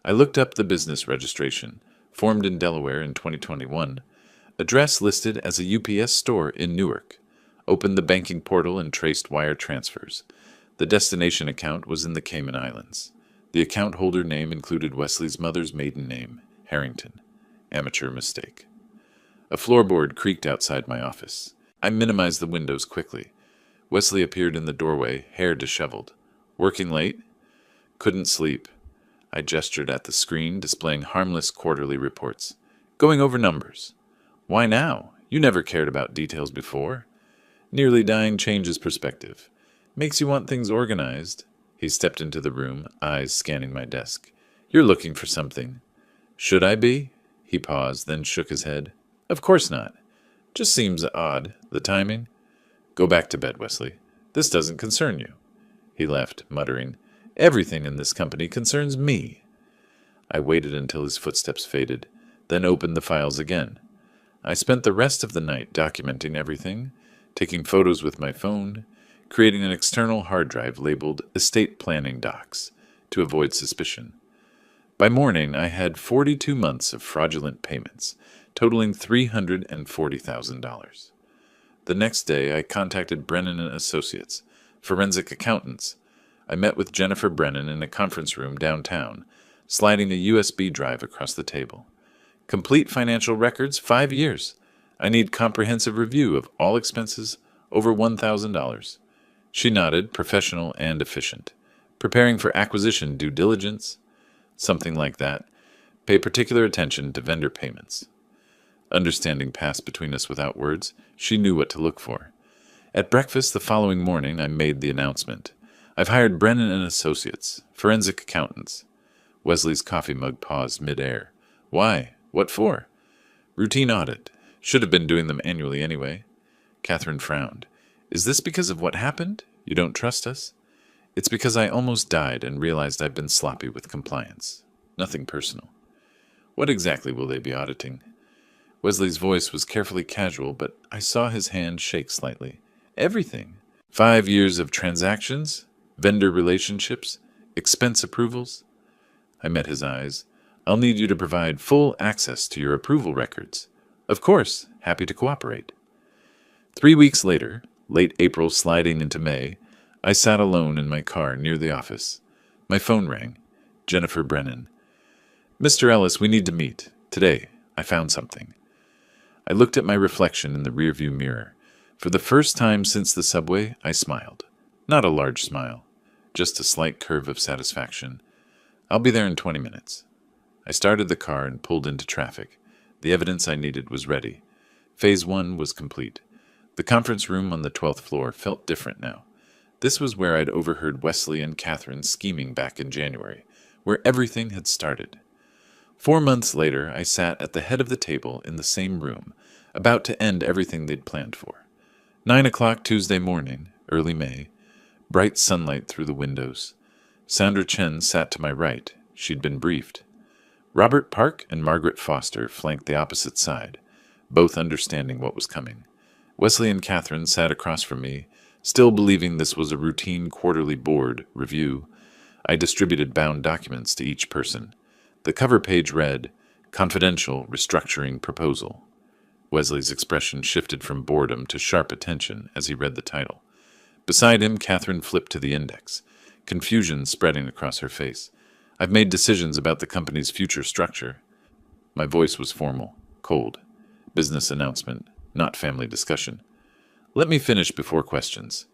I looked up the business registration, formed in Delaware in 2021, address listed as a UPS store in Newark, opened the banking portal and traced wire transfers. The destination account was in the Cayman Islands. The account holder name included Wesley's mother's maiden name, Harrington. Amateur mistake. A floorboard creaked outside my office. I minimized the windows quickly. Wesley appeared in the doorway, hair disheveled. Working late? Couldn't sleep. I gestured at the screen, displaying harmless quarterly reports. Going over numbers. Why now? You never cared about details before. Nearly dying changes perspective. Makes you want things organized. He stepped into the room, eyes scanning my desk. You're looking for something. Should I be? He paused, then shook his head. Of course not. Just seems odd, the timing. Go back to bed, Wesley. This doesn't concern you. He left, muttering, Everything in this company concerns me. I waited until his footsteps faded, then opened the files again. I spent the rest of the night documenting everything, taking photos with my phone, creating an external hard drive labeled Estate Planning Docs to avoid suspicion. By morning, I had 42 months of fraudulent payments, totaling $340,000. The next day, I contacted Brennan & Associates, forensic accountants. I met with Jennifer Brennan in a conference room downtown, sliding a USB drive across the table. Complete financial records, 5 years. I need comprehensive review of all expenses over $1,000. She nodded, professional and efficient. Preparing for acquisition due diligence? Something like that. Pay particular attention to vendor payments. Understanding passed between us without words. She knew what to look for. At breakfast the following morning, I made the announcement. I've hired Brennan & Associates, forensic accountants. Wesley's coffee mug paused mid-air. Why? What for? Routine audit. Should have been doing them annually anyway. Catherine frowned. Is this because of what happened? You don't trust us? It's because I almost died and realized I've been sloppy with compliance. Nothing personal. What exactly will they be auditing? Wesley's voice was carefully casual, but I saw his hand shake slightly. Everything. 5 years of transactions, vendor relationships, expense approvals. I met his eyes. I'll need you to provide full access to your approval records. Of course, happy to cooperate. 3 weeks later, late April sliding into May, I sat alone in my car near the office. My phone rang. Jennifer Brennan. Mr. Ellis, we need to meet. Today, I found something. I looked at my reflection in the rearview mirror. For the first time since the subway, I smiled. Not a large smile, just a slight curve of satisfaction. I'll be there in 20 minutes. I started the car and pulled into traffic. The evidence I needed was ready. Phase 1 was complete. The conference room on the 12th floor felt different now. This was where I'd overheard Wesley and Catherine scheming back in January, where everything had started. 4 months later, I sat at the head of the table in the same room, about to end everything they'd planned for. 9 o'clock Tuesday morning, early May, bright sunlight through the windows. Sandra Chen sat to my right. She'd been briefed. Robert Park and Margaret Foster flanked the opposite side, both understanding what was coming. Wesley and Catherine sat across from me, still believing this was a routine quarterly board review. I distributed bound documents to each person. The cover page read, Confidential Restructuring Proposal. Wesley's expression shifted from boredom to sharp attention as he read the title. Beside him, Catherine flipped to the index, confusion spreading across her face. I've made decisions about the company's future structure. My voice was formal, cold. Business announcement, not family discussion. Let me finish before questions.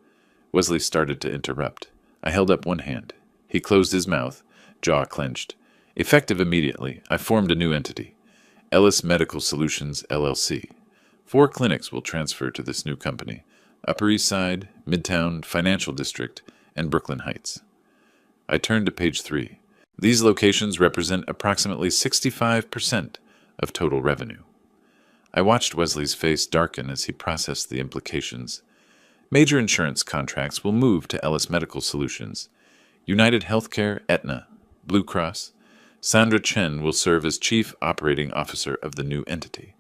Wesley started to interrupt. I held up one hand. He closed his mouth, jaw clenched. Effective immediately, I formed a new entity, Ellis Medical Solutions, LLC. 4 clinics will transfer to this new company: Upper East Side, Midtown, Financial District, and Brooklyn Heights. I turned to page 3. These locations represent approximately 65% of total revenue. I watched Wesley's face darken as he processed the implications. Major insurance contracts will move to Ellis Medical Solutions. United Healthcare, Aetna, Blue Cross. Sandra Chen will serve as Chief Operating Officer of the new entity.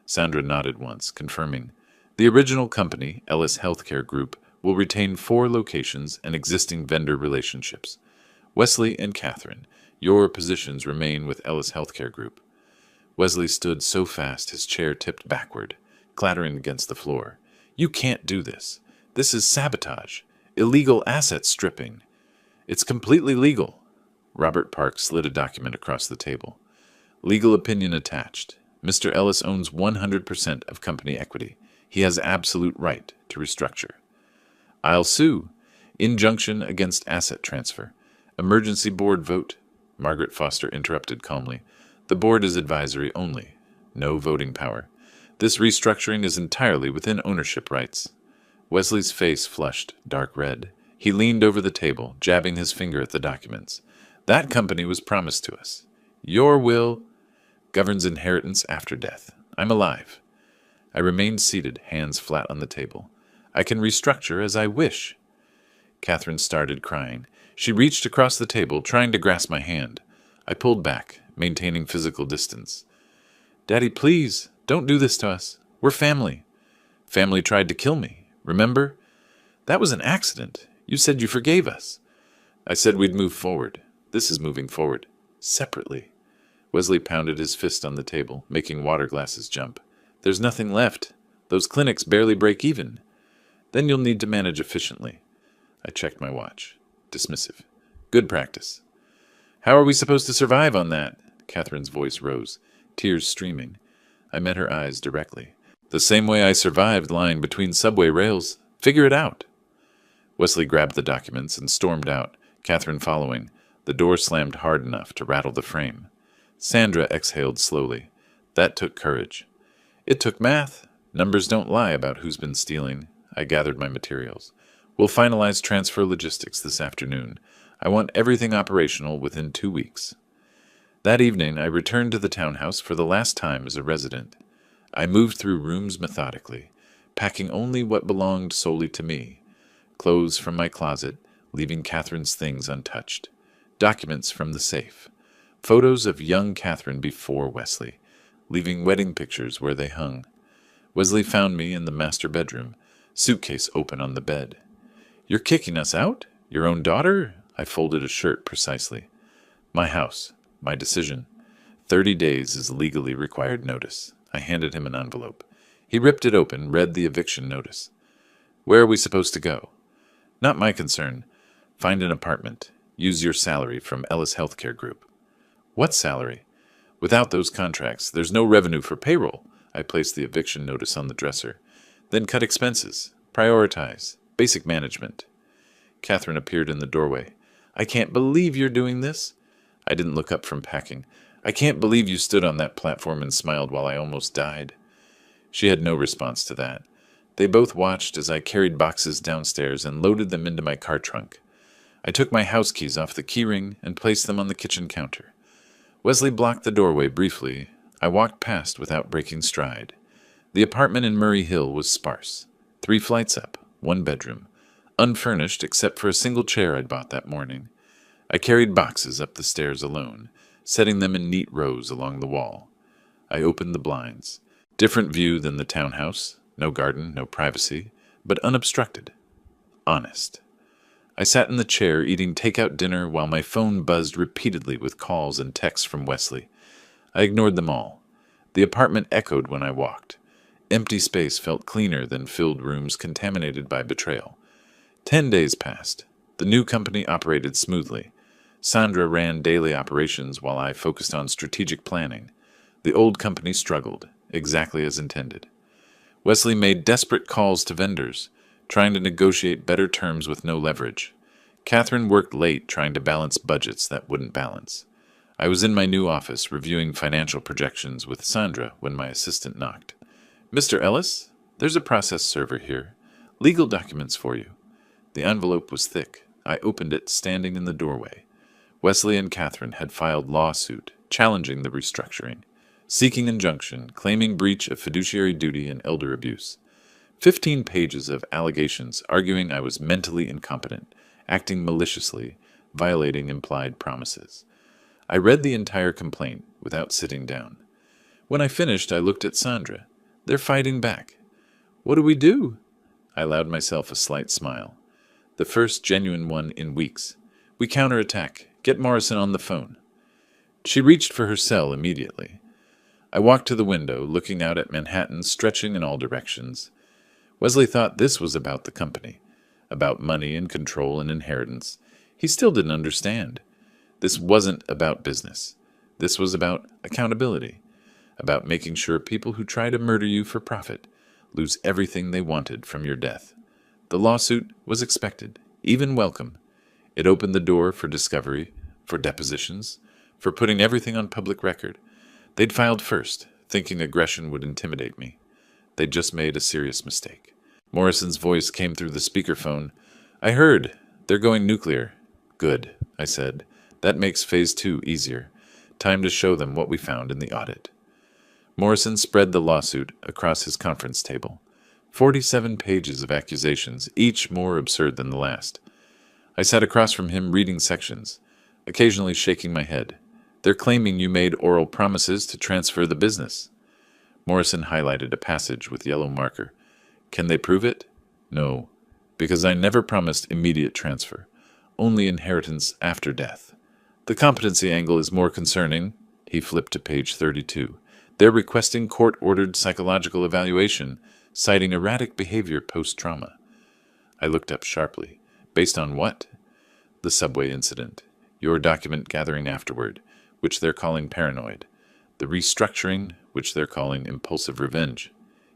Sandra nodded once, confirming. The original company, Ellis Healthcare Group, will retain 4 locations and existing vendor relationships. Wesley and Catherine, your positions remain with Ellis Healthcare Group. Wesley stood so fast his chair tipped backward, clattering against the floor. You can't do this. This is sabotage. Illegal asset stripping. It's completely legal. Robert Park slid a document across the table. Legal opinion attached. Mr. Ellis owns 100% of company equity. He has absolute right to restructure. I'll sue. Injunction against asset transfer. Emergency board vote. Margaret Foster interrupted calmly. The board is advisory only. No voting power. This restructuring is entirely within ownership rights. Wesley's face flushed, dark red. He leaned over the table, jabbing his finger at the documents. That company was promised to us. Your will governs inheritance after death. I'm alive. I remained seated, hands flat on the table. I can restructure as I wish. Catherine started crying. She reached across the table, trying to grasp my hand. I pulled back, maintaining physical distance. Daddy, please, don't do this to us. We're family. Family tried to kill me, remember? That was an accident. You said you forgave us. I said we'd move forward. This is moving forward. Separately. Wesley pounded his fist on the table, making water glasses jump. There's nothing left. Those clinics barely break even. Then you'll need to manage efficiently. I checked my watch. Dismissive. Good practice. How are we supposed to survive on that? Catherine's voice rose, tears streaming. I met her eyes directly. The same way I survived lying between subway rails. Figure it out. Wesley grabbed the documents and stormed out, Catherine following. The door slammed hard enough to rattle the frame. Sandra exhaled slowly. That took courage. It took math. Numbers don't lie about who's been stealing. I gathered my materials. We'll finalize transfer logistics this afternoon. I want everything operational within 2 weeks. That evening, I returned to the townhouse for the last time as a resident. I moved through rooms methodically, packing only what belonged solely to me. Clothes from my closet, leaving Catherine's things untouched. Documents from the safe. Photos of young Catherine before Wesley, leaving wedding pictures where they hung. Wesley found me in the master bedroom, suitcase open on the bed. You're kicking us out? Your own daughter? I folded a shirt precisely. My house. My decision. 30 days is legally required notice. I handed him an envelope. He ripped it open, read the eviction notice. Where are we supposed to go? Not my concern. Find an apartment. Use your salary from Ellis Healthcare Group. What salary? Without those contracts, there's no revenue for payroll. I placed the eviction notice on the dresser. Then cut expenses. Prioritize. Basic management. Catherine appeared in the doorway. I can't believe you're doing this. I didn't look up from packing. I can't believe you stood on that platform and smiled while I almost died. She had no response to that. They both watched as I carried boxes downstairs and loaded them into my car trunk. I took my house keys off the keyring and placed them on the kitchen counter. Wesley blocked the doorway briefly. I walked past without breaking stride. The apartment in Murray Hill was sparse. 3 flights up, 1 bedroom. Unfurnished except for a single chair I'd bought that morning. I carried boxes up the stairs alone, setting them in neat rows along the wall. I opened the blinds. Different view than the townhouse. No garden, no privacy, but unobstructed. Honest. I sat in the chair eating takeout dinner while my phone buzzed repeatedly with calls and texts from Wesley. I ignored them all. The apartment echoed when I walked. Empty space felt cleaner than filled rooms contaminated by betrayal. 10 days passed. The new company operated smoothly. Sandra ran daily operations while I focused on strategic planning. The old company struggled, exactly as intended. Wesley made desperate calls to vendors, trying to negotiate better terms with no leverage. Catherine worked late trying to balance budgets that wouldn't balance. I was in my new office reviewing financial projections with Sandra when my assistant knocked. "Mr. Ellis, there's a process server here. Legal documents for you." The envelope was thick. I opened it, standing in the doorway. Wesley and Catherine had filed lawsuit, challenging the restructuring, seeking injunction, claiming breach of fiduciary duty and elder abuse. 15 pages of allegations arguing I was mentally incompetent, acting maliciously, violating implied promises. I read the entire complaint without sitting down. When I finished, I looked at Sandra. They're fighting back. "What do we do?" I allowed myself a slight smile. The first genuine one in weeks. "We counterattack. Get Morrison on the phone." She reached for her cell immediately. I walked to the window, looking out at Manhattan stretching in all directions. Wesley thought this was about the company, about money and control and inheritance. He still didn't understand. This wasn't about business. This was about accountability, about making sure people who try to murder you for profit lose everything they wanted from your death. The lawsuit was expected, even welcome. It opened the door for discovery, for depositions, for putting everything on public record. They'd filed first, thinking aggression would intimidate me. They'd just made a serious mistake. Morrison's voice came through the speakerphone. "I heard. They're going nuclear." "Good," I said. "That makes phase 2 easier. Time to show them what we found in the audit." Morrison spread the lawsuit across his conference table. 47 pages of accusations, each more absurd than the last. I sat across from him reading sections, occasionally shaking my head. "They're claiming you made oral promises to transfer the business." Morrison highlighted a passage with yellow marker. "Can they prove it?" "No, because I never promised immediate transfer, only inheritance after death." "The competency angle is more concerning." He flipped to page 32. "They're requesting court-ordered psychological evaluation, citing erratic behavior post-trauma." I looked up sharply. "Based on what?" "The subway incident. Your document gathering afterward, which they're calling paranoid. The restructuring, which they're calling impulsive revenge."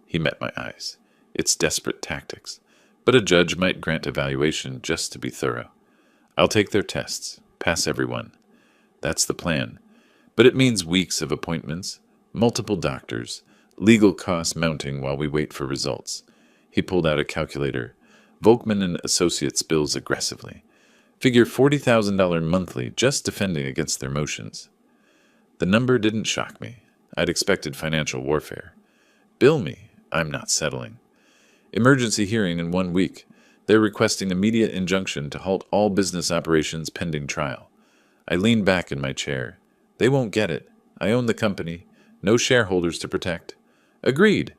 He met my eyes. "It's desperate tactics, but a judge might grant evaluation just to be thorough. I'll take their tests, pass everyone. That's the plan. But it means weeks of appointments, multiple doctors, legal costs mounting while we wait for results." He pulled out a calculator. "Volkman and Associates bills aggressively. Figure $40,000 monthly just defending against their motions." The number didn't shock me. I'd expected financial warfare. "Bill me. I'm not settling." "Emergency hearing in 1 week. They're requesting immediate injunction to halt all business operations pending trial." I leaned back in my chair. "They won't get it. I own the company. No shareholders to protect." "Agreed.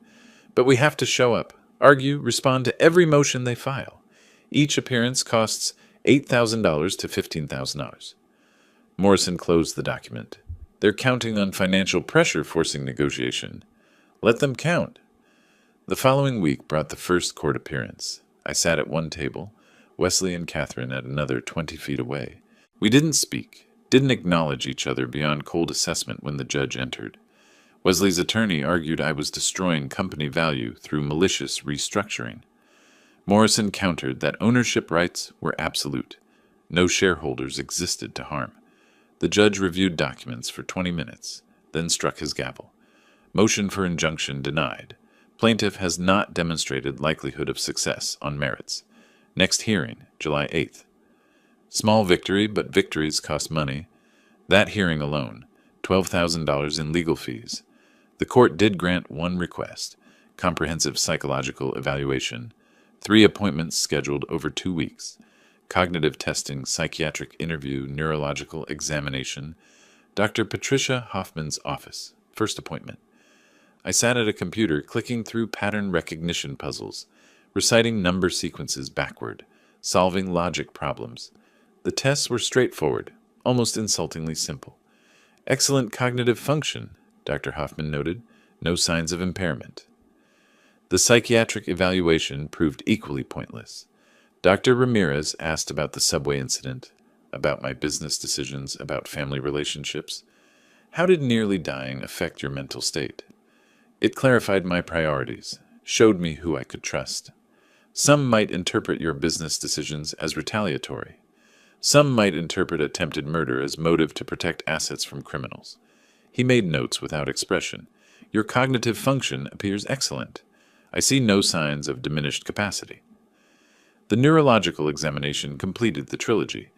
But we have to show up, argue, respond to every motion they file. Each appearance costs $8,000 to $15,000. Morrison closed the document. "They're counting on financial pressure forcing negotiation." "Let them count." The following week brought the first court appearance. I sat at one table, Wesley and Catherine at another 20 feet away. We didn't speak, didn't acknowledge each other beyond cold assessment when the judge entered. Wesley's attorney argued I was destroying company value through malicious restructuring. Morrison countered that ownership rights were absolute. No shareholders existed to harm. The judge reviewed documents for 20 minutes, then struck his gavel. Motion for injunction denied. Plaintiff has not demonstrated likelihood of success on merits. Next hearing, July 8th. Small victory, but victories cost money. That hearing alone, $12,000 in legal fees. The court did grant one request, comprehensive psychological evaluation, 3 appointments scheduled over 2 weeks, cognitive testing, psychiatric interview, neurological examination, Dr. Patricia Hoffman's office, first appointment. I sat at a computer clicking through pattern recognition puzzles, reciting number sequences backward, solving logic problems. The tests were straightforward, almost insultingly simple. "Excellent cognitive function," Dr. Hoffman noted. "No signs of impairment." The psychiatric evaluation proved equally pointless. Dr. Ramirez asked about the subway incident, about my business decisions, about family relationships. How did nearly dying affect your mental state? It clarified my priorities, showed me who I could trust. Some might interpret your business decisions as retaliatory. Some might interpret attempted murder as motive to protect assets from criminals. He made notes without expression. Your cognitive function appears excellent. I see no signs of diminished capacity. The neurological examination completed the trilogy.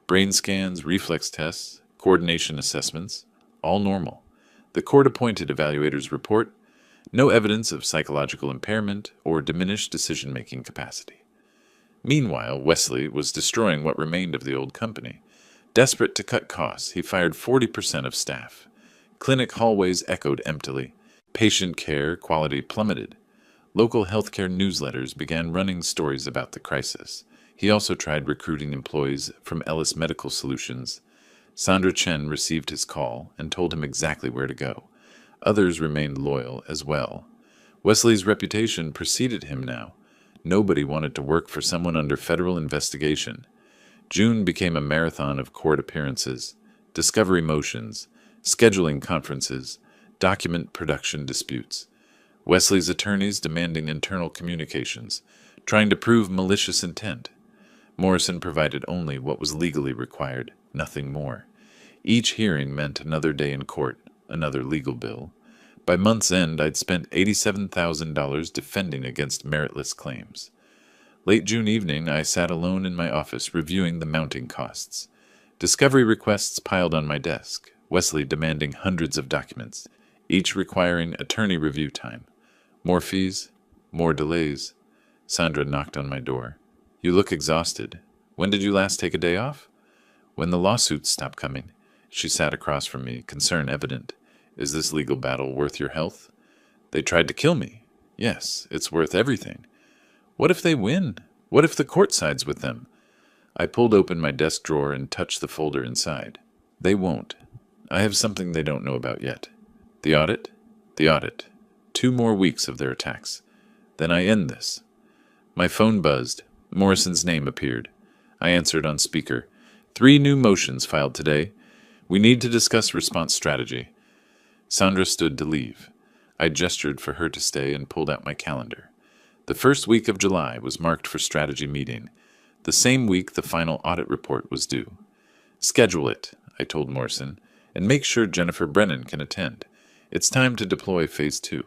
Brain scans, reflex tests, coordination assessments, all normal. The court-appointed evaluators report no evidence of psychological impairment or diminished decision-making capacity. Meanwhile, Wesley was destroying what remained of the old company. Desperate to cut costs, he fired 40% of staff. Clinic hallways echoed emptily. Patient care quality plummeted. Local healthcare newsletters began running stories about the crisis. He also tried recruiting employees from Ellis Medical Solutions. Sandra Chen received his call and told him exactly where to go. Others remained loyal as well. Wesley's reputation preceded him now. Nobody wanted to work for someone under federal investigation. June became a marathon of court appearances, discovery motions, scheduling conferences, document production disputes. Wesley's attorneys demanding internal communications, trying to prove malicious intent. Morrison provided only what was legally required, nothing more. Each hearing meant another day in court, another legal bill. By month's end, I'd spent $87,000 defending against meritless claims. Late June evening, I sat alone in my office reviewing the mounting costs. Discovery requests piled on my desk, Wesley demanding hundreds of documents, each requiring attorney review time. More fees, more delays. Sandra knocked on my door. You look exhausted. When did you last take a day off? When the lawsuits stopped coming. She sat across from me, concern evident. Is this legal battle worth your health? They tried to kill me. Yes, it's worth everything. What if they win? What if the court sides with them? I pulled open my desk drawer and touched the folder inside. They won't. I have something they don't know about yet. The audit? The audit. 2 more weeks of their attacks. Then I end this. My phone buzzed. Morrison's name appeared. I answered on speaker. 3 new motions filed today. We need to discuss response strategy. Sandra stood to leave. I gestured for her to stay and pulled out my calendar. The first week of July was marked for strategy meeting. The same week the final audit report was due. Schedule it, I told Morrison, and make sure Jennifer Brennan can attend. It's time to deploy Phase 2.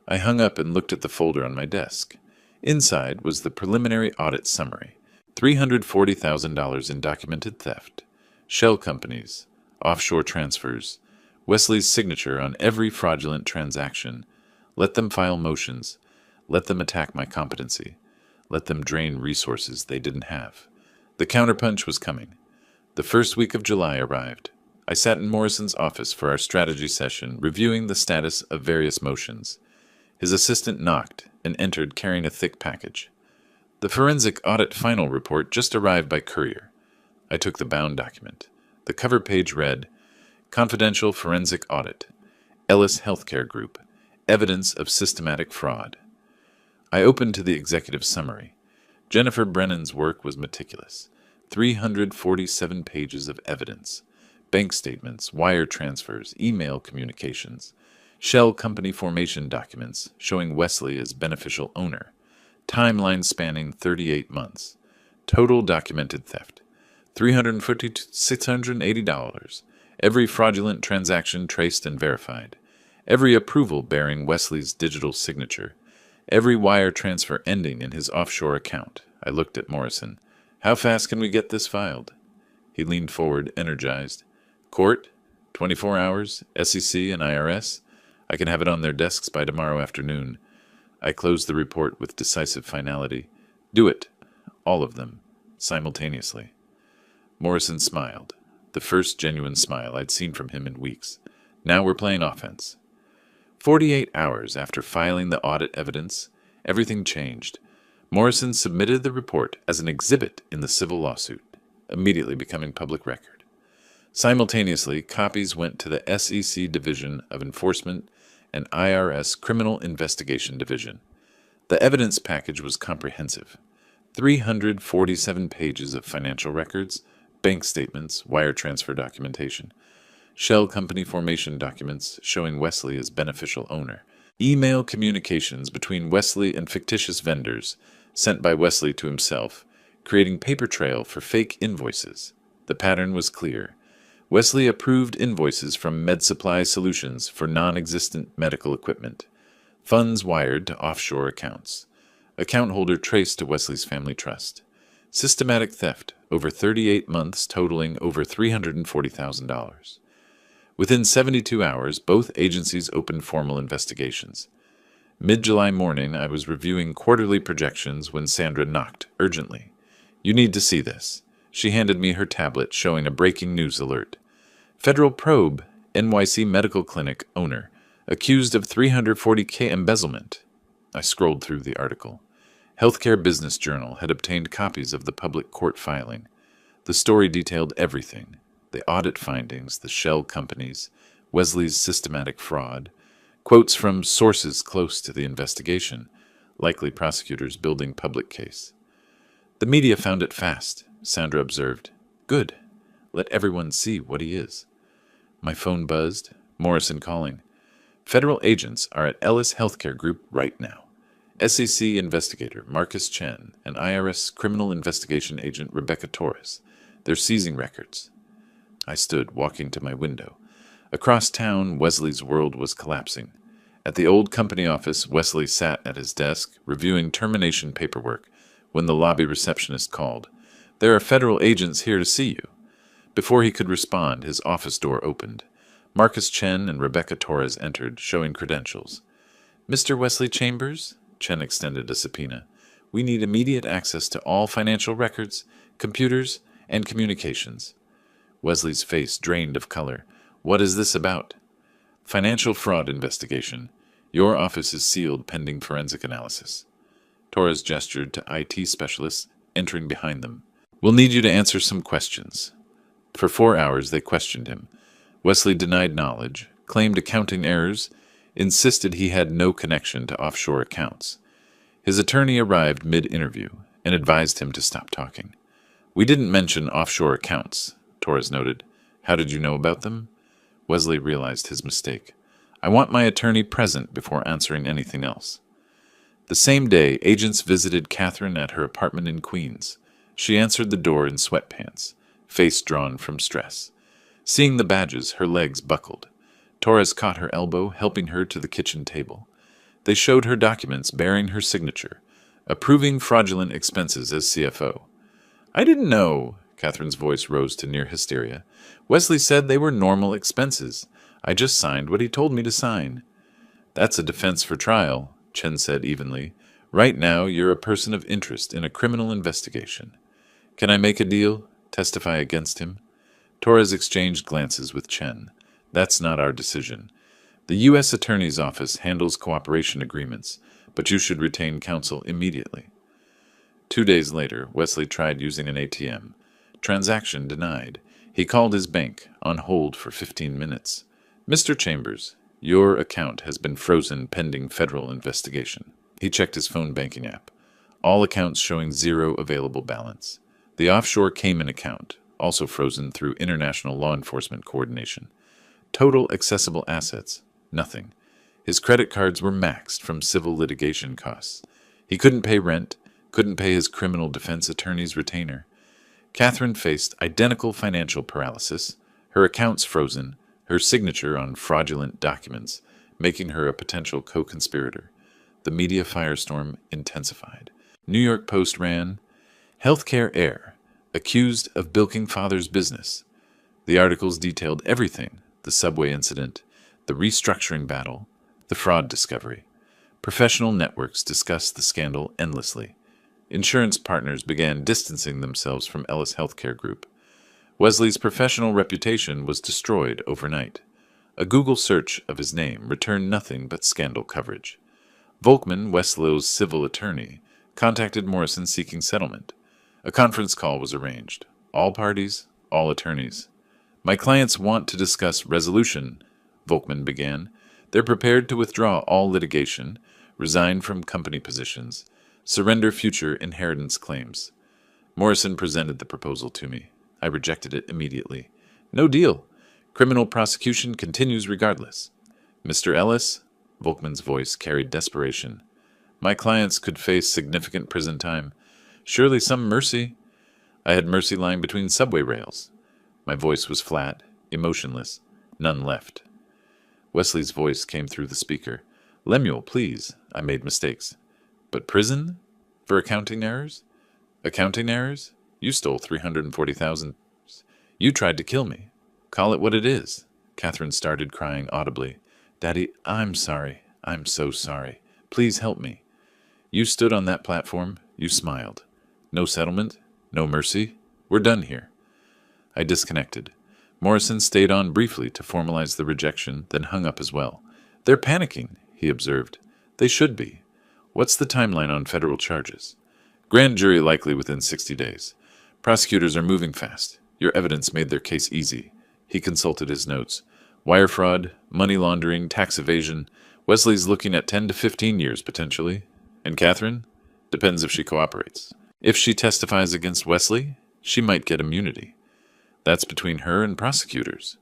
I hung up and looked at the folder on my desk. Inside was the preliminary audit summary. $340,000 in documented theft, shell companies, offshore transfers, Wesley's signature on every fraudulent transaction. Let them file motions. Let them attack my competency. Let them drain resources they didn't have. The counterpunch was coming. The first week of July arrived. I sat in Morrison's office for our strategy session, reviewing the status of various motions. His assistant knocked and entered carrying a thick package. The forensic audit final report just arrived by courier. I took the bound document. The cover page read, Confidential Forensic Audit, Ellis Healthcare Group, Evidence of Systematic Fraud. I opened to the executive summary. Jennifer Brennan's work was meticulous. 347 pages of evidence. Bank statements, wire transfers, email communications, shell company formation documents showing Wesley as beneficial owner, timeline spanning 38 months, total documented theft, $350 to $680, every fraudulent transaction traced and verified, every approval bearing Wesley's digital signature, every wire transfer ending in his offshore account. I looked at Morrison. How fast can we get this filed? He leaned forward, energized. Court, 24 hours, SEC and IRS. I can have it on their desks by tomorrow afternoon. I closed the report with decisive finality. Do it. All of them. Simultaneously. Morrison smiled. The first genuine smile I'd seen from him in weeks. Now we're playing offense. 48 hours after filing the audit evidence, everything changed. Morrison submitted the report as an exhibit in the civil lawsuit, immediately becoming public record. Simultaneously, copies went to the SEC Division of Enforcement and IRS Criminal Investigation Division. The evidence package was comprehensive. 347 pages of financial records, bank statements, wire transfer documentation. Shell company formation documents showing Wesley as beneficial owner. Email communications between Wesley and fictitious vendors sent by Wesley to himself, creating paper trail for fake invoices. The pattern was clear. Wesley approved invoices from MedSupply Solutions for non-existent medical equipment. Funds wired to offshore accounts. Account holder traced to Wesley's family trust. Systematic theft over 38 months totaling over $340,000. Within 72 hours, both agencies opened formal investigations. Mid-July morning, I was reviewing quarterly projections when Sandra knocked urgently. "You need to see this." She handed me her tablet showing a breaking news alert. Federal probe, NYC Medical Clinic owner, accused of $340K embezzlement. I scrolled through the article. Healthcare Business Journal had obtained copies of the public court filing. The story detailed everything: the audit findings, the shell companies, Wesley's systematic fraud, quotes from sources close to the investigation, likely prosecutors building public case. "The media found it fast," Sandra observed. "Good. Let everyone see what he is." My phone buzzed. Morrison calling. "Federal agents are at Ellis Healthcare Group right now. SEC investigator Marcus Chen and IRS criminal investigation agent Rebecca Torres. They're seizing records." I stood, walking to my window. Across town, Wesley's world was collapsing. At the old company office, Wesley sat at his desk, reviewing termination paperwork, when the lobby receptionist called. "There are federal agents here to see you." Before he could respond, his office door opened. Marcus Chen and Rebecca Torres entered, showing credentials. "Mr. Wesley Chambers?" Chen extended a subpoena. "We need immediate access to all financial records, computers, and communications." Wesley's face drained of color. "What is this about?" "Financial fraud investigation. Your office is sealed pending forensic analysis." Torres gestured to IT specialists entering behind them. "We'll need you to answer some questions." For 4 hours they questioned him. Wesley denied knowledge, claimed accounting errors, insisted he had no connection to offshore accounts. His attorney arrived mid-interview and advised him to stop talking. "We didn't mention offshore accounts," Torres noted. "How did you know about them?" Wesley realized his mistake. "I want my attorney present before answering anything else." The same day, agents visited Catherine at her apartment in Queens. She answered the door in sweatpants, face drawn from stress. Seeing the badges, her legs buckled. Torres caught her elbow, helping her to the kitchen table. They showed her documents bearing her signature, approving fraudulent expenses as CFO. "I didn't know," Catherine's voice rose to near hysteria. "Wesley said they were normal expenses. I just signed what he told me to sign." "That's a defense for trial," Chen said evenly. "Right now, you're a person of interest in a criminal investigation. Can I make a deal? Testify against him?" Torres exchanged glances with Chen. "That's not our decision. The U.S. Attorney's Office handles cooperation agreements, but you should retain counsel immediately." 2 days later, Wesley tried using an ATM. Transaction denied. He called his bank, on hold for 15 minutes. "Mr. Chambers, your account has been frozen pending federal investigation." He checked his phone banking app. All accounts showing zero available balance. The offshore Cayman account, also frozen through international law enforcement coordination. Total accessible assets, nothing. His credit cards were maxed from civil litigation costs. He couldn't pay rent, couldn't pay his criminal defense attorney's retainer. Catherine faced identical financial paralysis, her accounts frozen, her signature on fraudulent documents, making her a potential co-conspirator. The media firestorm intensified. New York Post ran, "Healthcare heir, accused of bilking father's business." The articles detailed everything: the subway incident, the restructuring battle, the fraud discovery. Professional networks discussed the scandal endlessly. Insurance partners began distancing themselves from Ellis Healthcare Group. Wesley's professional reputation was destroyed overnight. A Google search of his name returned nothing but scandal coverage. Volkman, Weslow's civil attorney, contacted Morrison seeking settlement. A conference call was arranged. All parties, all attorneys. "My clients want to discuss resolution," Volkman began. "They're prepared to withdraw all litigation, resign from company positions, surrender future inheritance claims." Morrison presented the proposal to me. I rejected it immediately. "No deal. Criminal prosecution continues regardless. Mr. Ellis, Volkman's voice carried desperation. My clients could face significant prison time. Surely some mercy. I had mercy lying between subway rails. My voice was flat, emotionless. None left. Wesley's voice came through the speaker. Lemuel, please. I made mistakes. But prison? For accounting errors? Accounting errors? You stole $340,000. You tried to kill me. Call it what it is. Catherine started crying audibly. Daddy, I'm sorry. I'm so sorry. Please help me. You stood on that platform. You smiled. No settlement. No mercy. We're done here. I disconnected. Morrison stayed on briefly to formalize the rejection, then hung up as well. They're panicking, he observed. They should be. What's the timeline on federal charges? Grand jury likely within 60 days. Prosecutors are moving fast. Your evidence made their case easy. He consulted his notes. Wire fraud, money laundering, tax evasion. Wesley's looking at 10 to 15 years, potentially. And Catherine? Depends if she cooperates. If she testifies against Wesley, she might get immunity. That's between her and prosecutors.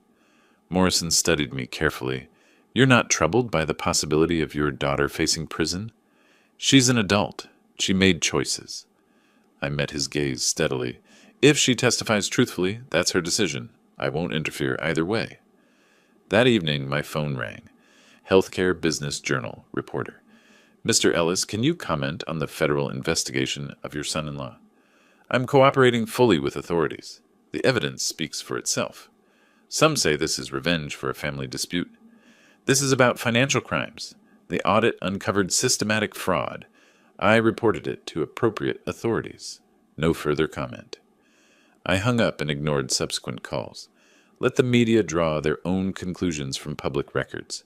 Morrison studied me carefully. You're not troubled by the possibility of your daughter facing prison? She's an adult. She made choices. I met his gaze steadily. If she testifies truthfully, that's her decision. I won't interfere either way. That evening, my phone rang. Healthcare Business Journal reporter. Mr. Ellis, can you comment on the federal investigation of your son-in-law? I'm cooperating fully with authorities. The evidence speaks for itself. Some say this is revenge for a family dispute. This is about financial crimes. The audit uncovered systematic fraud. I reported it to appropriate authorities. No further comment. I hung up and ignored subsequent calls. Let the media draw their own conclusions from public records.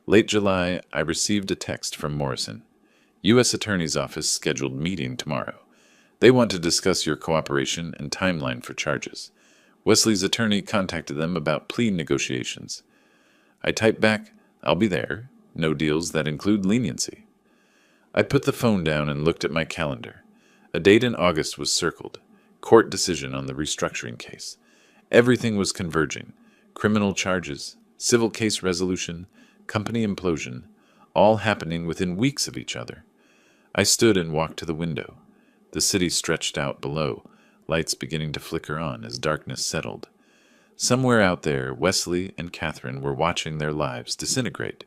Late July, I received a text from Morrison. U.S. Attorney's Office scheduled meeting tomorrow. They want to discuss your cooperation and timeline for charges. Wesley's attorney contacted them about plea negotiations. I typed back, I'll be there. No deals that include leniency. I put the phone down and looked at my calendar. A date in August was circled. Court decision on the restructuring case. Everything was converging. Criminal charges, civil case resolution, company implosion, all happening within weeks of each other. I stood and walked to the window. The city stretched out below, lights beginning to flicker on as darkness settled. Somewhere out there, Wesley and Catherine were watching their lives disintegrate.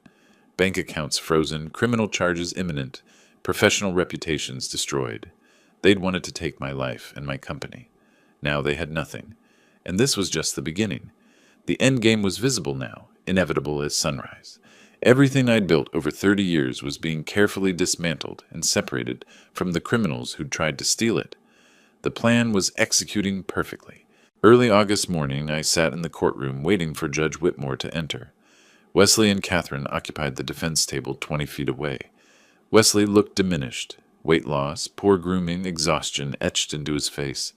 Bank accounts frozen, criminal charges imminent, professional reputations destroyed. They'd wanted to take my life and my company. Now they had nothing. And this was just the beginning. The end game was visible now, inevitable as sunrise. Everything I'd built over 30 years was being carefully dismantled and separated from the criminals who'd tried to steal it. The plan was executing perfectly. Early August morning, I sat in the courtroom waiting for Judge Whitmore to enter. Wesley and Catherine occupied the defense table 20 feet away. Wesley looked diminished. Weight loss, poor grooming, exhaustion etched into his face.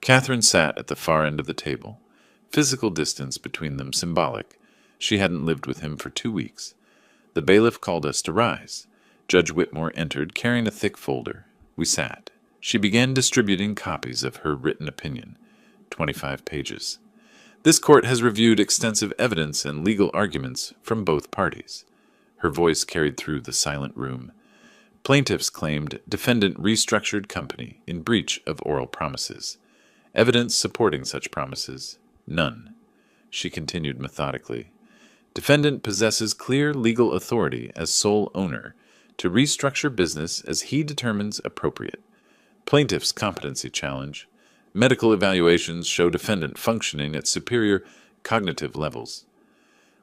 Catherine sat at the far end of the table. Physical distance between them symbolic. She hadn't lived with him for 2 weeks. The bailiff called us to rise. Judge Whitmore entered, carrying a thick folder. We sat. She began distributing copies of her written opinion. 25 pages. This court has reviewed extensive evidence and legal arguments from both parties. Her voice carried through the silent room. Plaintiffs claimed defendant restructured company in breach of oral promises. Evidence supporting such promises, none. She continued methodically. Defendant possesses clear legal authority as sole owner to restructure business as he determines appropriate. Plaintiff's competency challenge. Medical evaluations show defendant functioning at superior cognitive levels.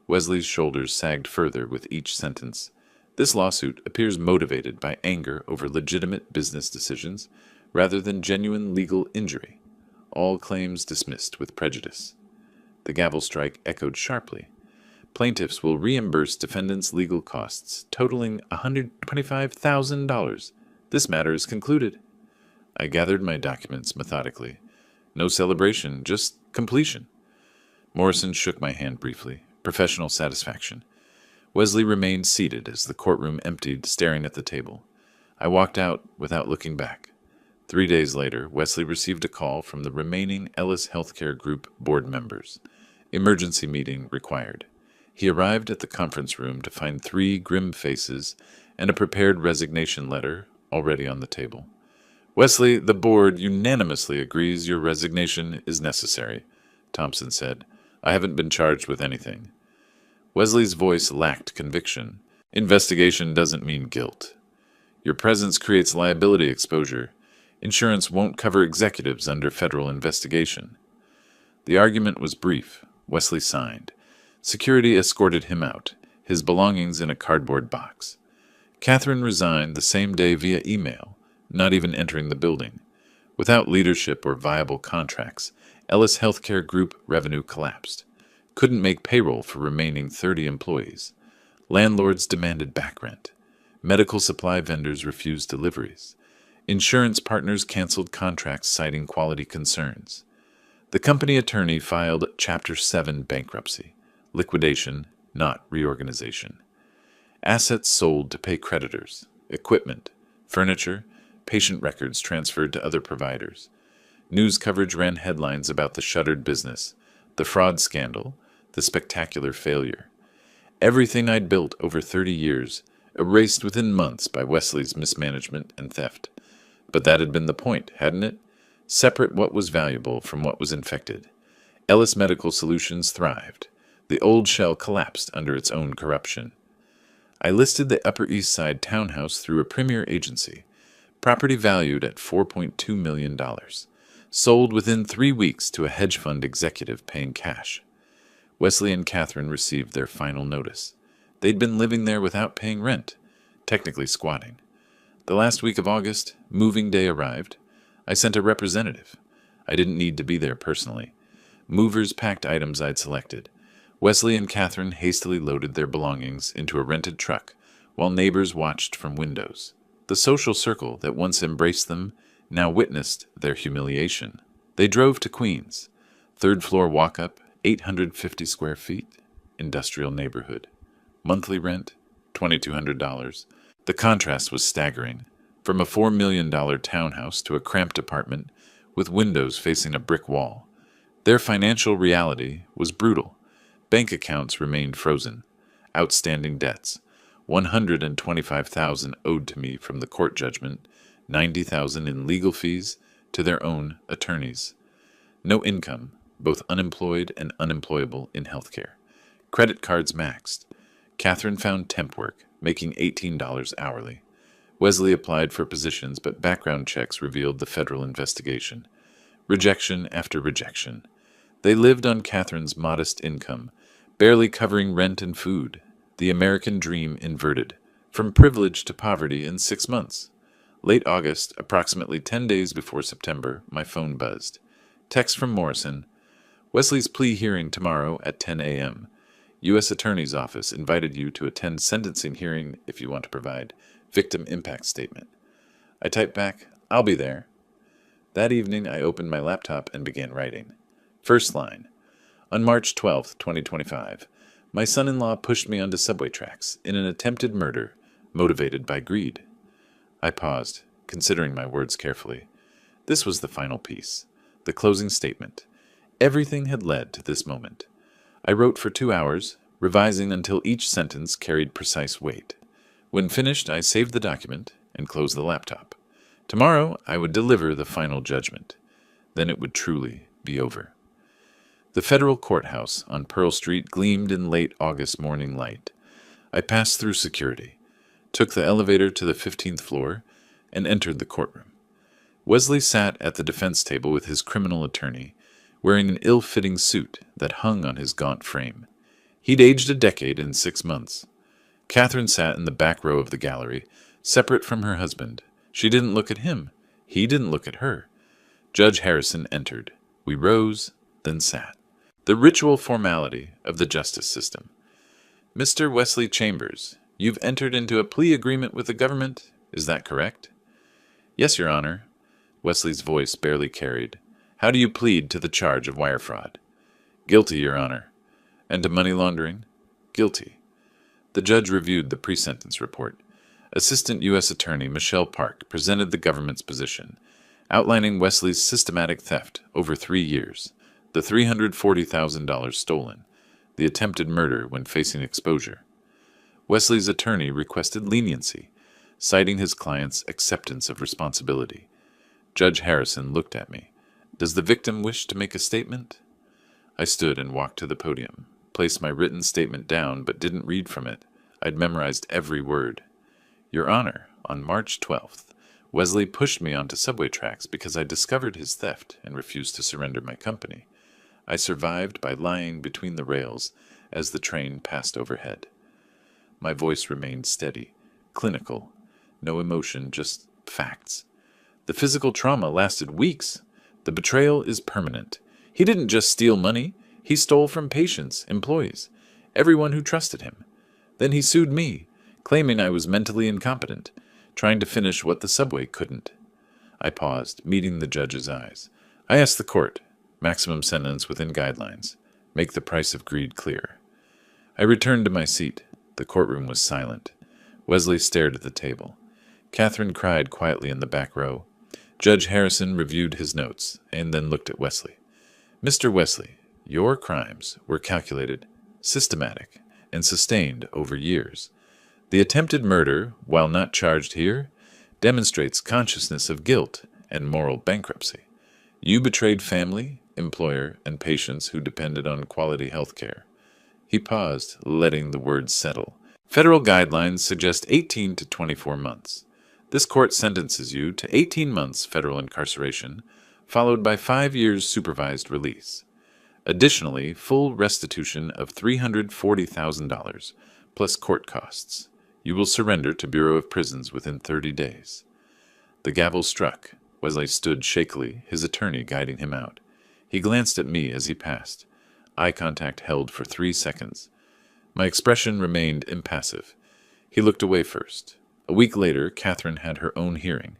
Wesley's shoulders sagged further with each sentence. This lawsuit appears motivated by anger over legitimate business decisions rather than genuine legal injury. All claims dismissed with prejudice. The gavel strike echoed sharply. Plaintiffs will reimburse defendants' legal costs, totaling $125,000. This matter is concluded. I gathered my documents methodically. No celebration, just completion. Morrison shook my hand briefly. Professional satisfaction. Wesley remained seated as the courtroom emptied, staring at the table. I walked out without looking back. 3 days later, Wesley received a call from the remaining Ellis Healthcare Group board members. Emergency meeting required. He arrived at the conference room to find 3 grim faces and a prepared resignation letter already on the table. "Wesley, the board unanimously agrees your resignation is necessary," Thompson said. "I haven't been charged with anything." Wesley's voice lacked conviction. "Investigation doesn't mean guilt. Your presence creates liability exposure. Insurance won't cover executives under federal investigation." The argument was brief. Wesley signed. Security escorted him out, his belongings in a cardboard box. Catherine resigned the same day via email, not even entering the building. Without leadership or viable contracts, Ellis Healthcare Group revenue collapsed. Couldn't make payroll for remaining 30 employees. Landlords demanded back rent. Medical supply vendors refused deliveries. Insurance partners canceled contracts citing quality concerns. The company attorney filed Chapter 7 bankruptcy, liquidation, not reorganization. Assets sold to pay creditors, equipment, furniture, patient records transferred to other providers. News coverage ran headlines about the shuttered business, the fraud scandal, the spectacular failure. Everything I'd built over 30 years, erased within months by Wesley's mismanagement and theft. But that had been the point, hadn't it? Separate what was valuable from what was infected. Ellis Medical Solutions thrived. The old shell collapsed under its own corruption. I listed the Upper East Side townhouse through a premier agency. Property valued at $4.2 million. Sold within 3 weeks to a hedge fund executive paying cash. Wesley and Catherine received their final notice. They'd been living there without paying rent, technically squatting. The last week of August, moving day arrived. I sent a representative. I didn't need to be there personally. Movers packed items I'd selected. Wesley and Catherine hastily loaded their belongings into a rented truck, while neighbors watched from windows. The social circle that once embraced them now witnessed their humiliation. They drove to Queens. 3rd floor walk-up, 850 square feet, industrial neighborhood. Monthly rent, $2,200. The contrast was staggering. From a $4 million townhouse to a cramped apartment with windows facing a brick wall. Their financial reality was brutal. Bank accounts remained frozen. Outstanding debts. $125,000 owed to me from the court judgment, $90,000 in legal fees to their own attorneys. No income, both unemployed and unemployable in healthcare. Credit cards maxed. Catherine found temp work, making $18 hourly. Wesley applied for positions, but background checks revealed the federal investigation. Rejection after rejection. They lived on Catherine's modest income, barely covering rent and food. The American dream inverted, from privilege to poverty in 6 months. Late August, approximately 10 days before September, my phone buzzed. Text from Morrison. "Wesley's plea hearing tomorrow at 10 a.m. U.S. Attorney's Office invited you to attend sentencing hearing if you want to provide victim impact statement." I typed back, "I'll be there." That evening, I opened my laptop and began writing. First line. On March 12, 2025, my son-in-law pushed me onto subway tracks in an attempted murder motivated by greed. I paused, considering my words carefully. This was the final piece, the closing statement. Everything had led to this moment. I wrote for 2 hours, revising until each sentence carried precise weight. When finished, I saved the document and closed the laptop. Tomorrow, I would deliver the final judgment. Then it would truly be over. The federal courthouse on Pearl Street gleamed in late August morning light. I passed through security, took the elevator to the 15th floor, and entered the courtroom. Wesley sat at the defense table with his criminal attorney, wearing an ill-fitting suit that hung on his gaunt frame. He'd aged a decade in 6 months. Catherine sat in the back row of the gallery, separate from her husband. She didn't look at him. He didn't look at her. Judge Harrison entered. We rose, then sat. The ritual formality of the justice system. "Mr. Wesley Chambers, you've entered into a plea agreement with the government. Is that correct?" "Yes, Your Honor." Wesley's voice barely carried. "How do you plead to the charge of wire fraud?" "Guilty, Your Honor." "And to money laundering?" "Guilty." The judge reviewed the pre-sentence report. Assistant U.S. Attorney Michelle Park presented the government's position, outlining Wesley's systematic theft over 3 years, the $340,000 stolen, the attempted murder when facing exposure. Wesley's attorney requested leniency, citing his client's acceptance of responsibility. Judge Harrison looked at me. Does the victim wish to make a statement? I stood and walked to the podium, placed my written statement down but didn't read from it. I'd memorized every word. Your Honor, on March 12th, Wesley pushed me onto subway tracks because I discovered his theft and refused to surrender my company. I survived by lying between the rails as the train passed overhead. My voice remained steady, clinical, no emotion, just facts. The physical trauma lasted weeks. The betrayal is permanent. He didn't just steal money, he stole from patients, employees, everyone who trusted him. Then he sued me, claiming I was mentally incompetent, trying to finish what the subway couldn't. I paused, meeting the judge's eyes. I asked the court, maximum sentence within guidelines. Make the price of greed clear. I returned to my seat. The courtroom was silent. Wesley stared at the table. Catherine cried quietly in the back row. Judge Harrison reviewed his notes and then looked at Wesley. Mr. Wesley, your crimes were calculated, systematic, and sustained over years. The attempted murder, while not charged here, demonstrates consciousness of guilt and moral bankruptcy. You betrayed family, employer, and patients who depended on quality health care. He paused, letting the words settle. Federal guidelines suggest 18 to 24 months. This court sentences you to 18 months federal incarceration, followed by 5 years supervised release. Additionally, full restitution of $340,000, plus court costs. You will surrender to Bureau of Prisons within 30 days. The gavel struck. Wesley stood shakily, his attorney guiding him out. He glanced at me as he passed. Eye contact held for 3 seconds. My expression remained impassive. He looked away first. A week later, Catherine had her own hearing.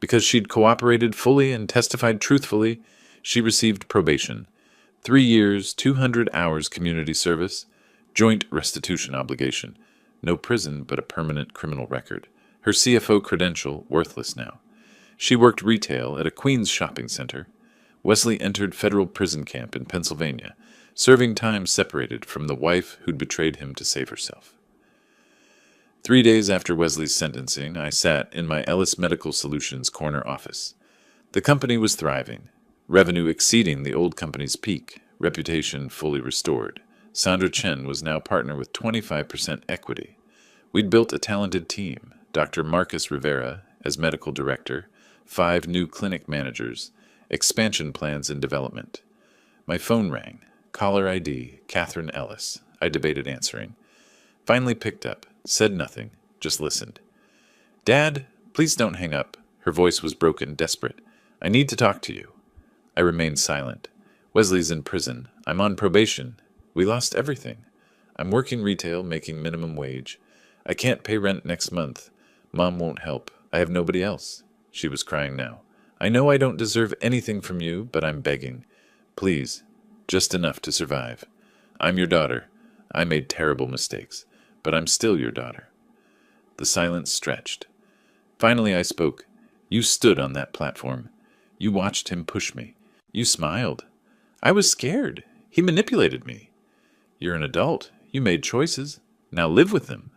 Because she'd cooperated fully and testified truthfully, she received probation. 3 years, 200 hours community service, joint restitution obligation. No prison, but a permanent criminal record. Her CFO credential worthless now. She worked retail at a Queens shopping center. Wesley entered federal prison camp in Pennsylvania, serving time separated from the wife who'd betrayed him to save herself. 3 days after Wesley's sentencing, I sat in my Ellis Medical Solutions corner office. The company was thriving, revenue exceeding the old company's peak, reputation fully restored. Sandra Chen was now partner with 25% equity. We'd built a talented team, Dr. Marcus Rivera as medical director, 5 new clinic managers, expansion plans in development. My phone rang. Caller ID, Catherine Ellis. I debated answering. Finally picked up. Said nothing, just listened. Dad, please don't hang up. Her voice was broken, desperate. I need to talk to you. I remained silent. Wesley's in prison. I'm on probation. We lost everything. I'm working retail, making minimum wage. I can't pay rent next month. Mom won't help. I have nobody else. She was crying now. I know I don't deserve anything from you, but I'm begging. Please, just enough to survive. I'm your daughter. I made terrible mistakes, but I'm still your daughter. The silence stretched. Finally I spoke. You stood on that platform. You watched him push me. You smiled. I was scared. He manipulated me. You're an adult. You made choices. Now live with them.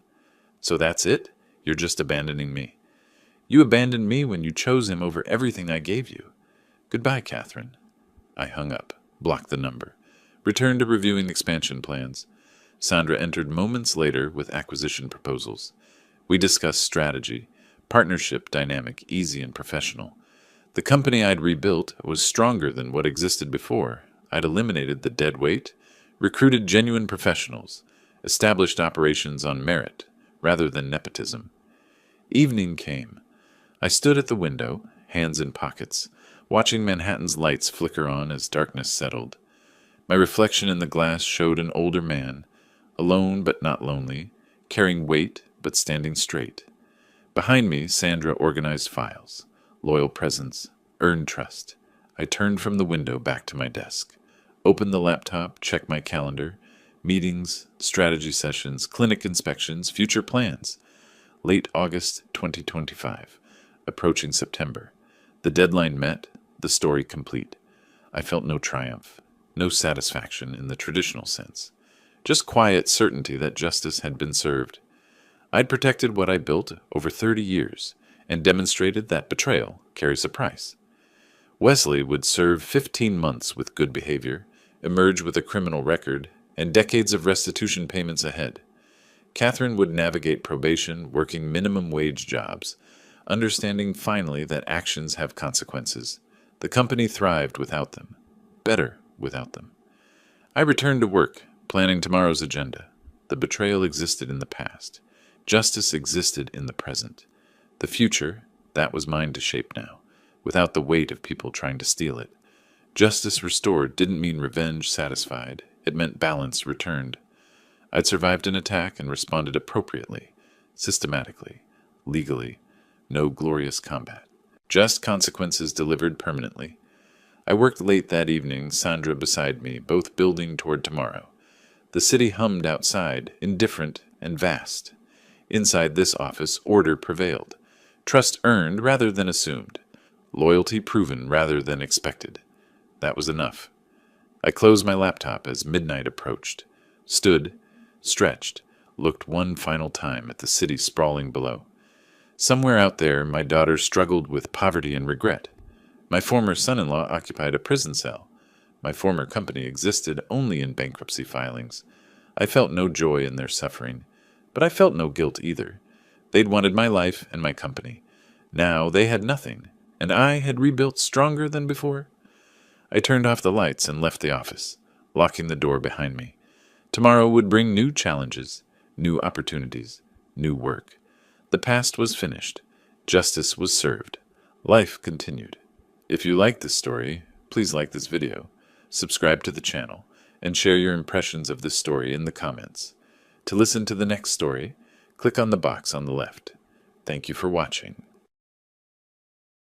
So that's it? You're just abandoning me. You abandoned me when you chose him over everything I gave you. Goodbye, Catherine. I hung up, blocked the number, returned to reviewing expansion plans. Sandra entered moments later with acquisition proposals. We discussed strategy, partnership dynamic, easy and professional. The company I'd rebuilt was stronger than what existed before. I'd eliminated the dead weight, recruited genuine professionals, established operations on merit rather than nepotism. Evening came. I stood at the window, hands in pockets, watching Manhattan's lights flicker on as darkness settled. My reflection in the glass showed an older man, alone but not lonely, carrying weight but standing straight. Behind me, Sandra organized files, loyal presence, earned trust. I turned from the window back to my desk, opened the laptop, checked my calendar, meetings, strategy sessions, clinic inspections, future plans. Late August 2025, approaching September. The deadline met, the story complete. I felt no triumph, No satisfaction in the traditional sense. Just quiet certainty that justice had been served. I'd protected what I built over 30 years and demonstrated that betrayal carries a price. Wesley would serve 15 months with good behavior, emerge with a criminal record, and decades of restitution payments ahead. Catherine would navigate probation, working minimum wage jobs, understanding finally that actions have consequences. The company thrived without them, better without them. I returned to work, planning tomorrow's agenda. The betrayal existed in the past. Justice existed in the present. The future, that was mine to shape now, without the weight of people trying to steal it. Justice restored didn't mean revenge satisfied. It meant balance returned. I'd survived an attack and responded appropriately, systematically, legally. No glorious combat. Just consequences delivered permanently. I worked late that evening, Sandra beside me, both building toward tomorrow. The city hummed outside, indifferent and vast. Inside this office, order prevailed. Trust earned rather than assumed. Loyalty proven rather than expected. That was enough. I closed my laptop as midnight approached. Stood, stretched, looked one final time at the city sprawling below. Somewhere out there, my daughter struggled with poverty and regret. My former son-in-law occupied a prison cell. My former company existed only in bankruptcy filings. I felt no joy in their suffering, but I felt no guilt either. They'd wanted my life and my company. Now they had nothing, and I had rebuilt stronger than before. I turned off the lights and left the office, locking the door behind me. Tomorrow would bring new challenges, new opportunities, new work. The past was finished. Justice was served. Life continued. If you like this story, please like this video, subscribe to the channel, and share your impressions of this story in the comments. To listen to the next story, click on the box on the left. Thank you for watching.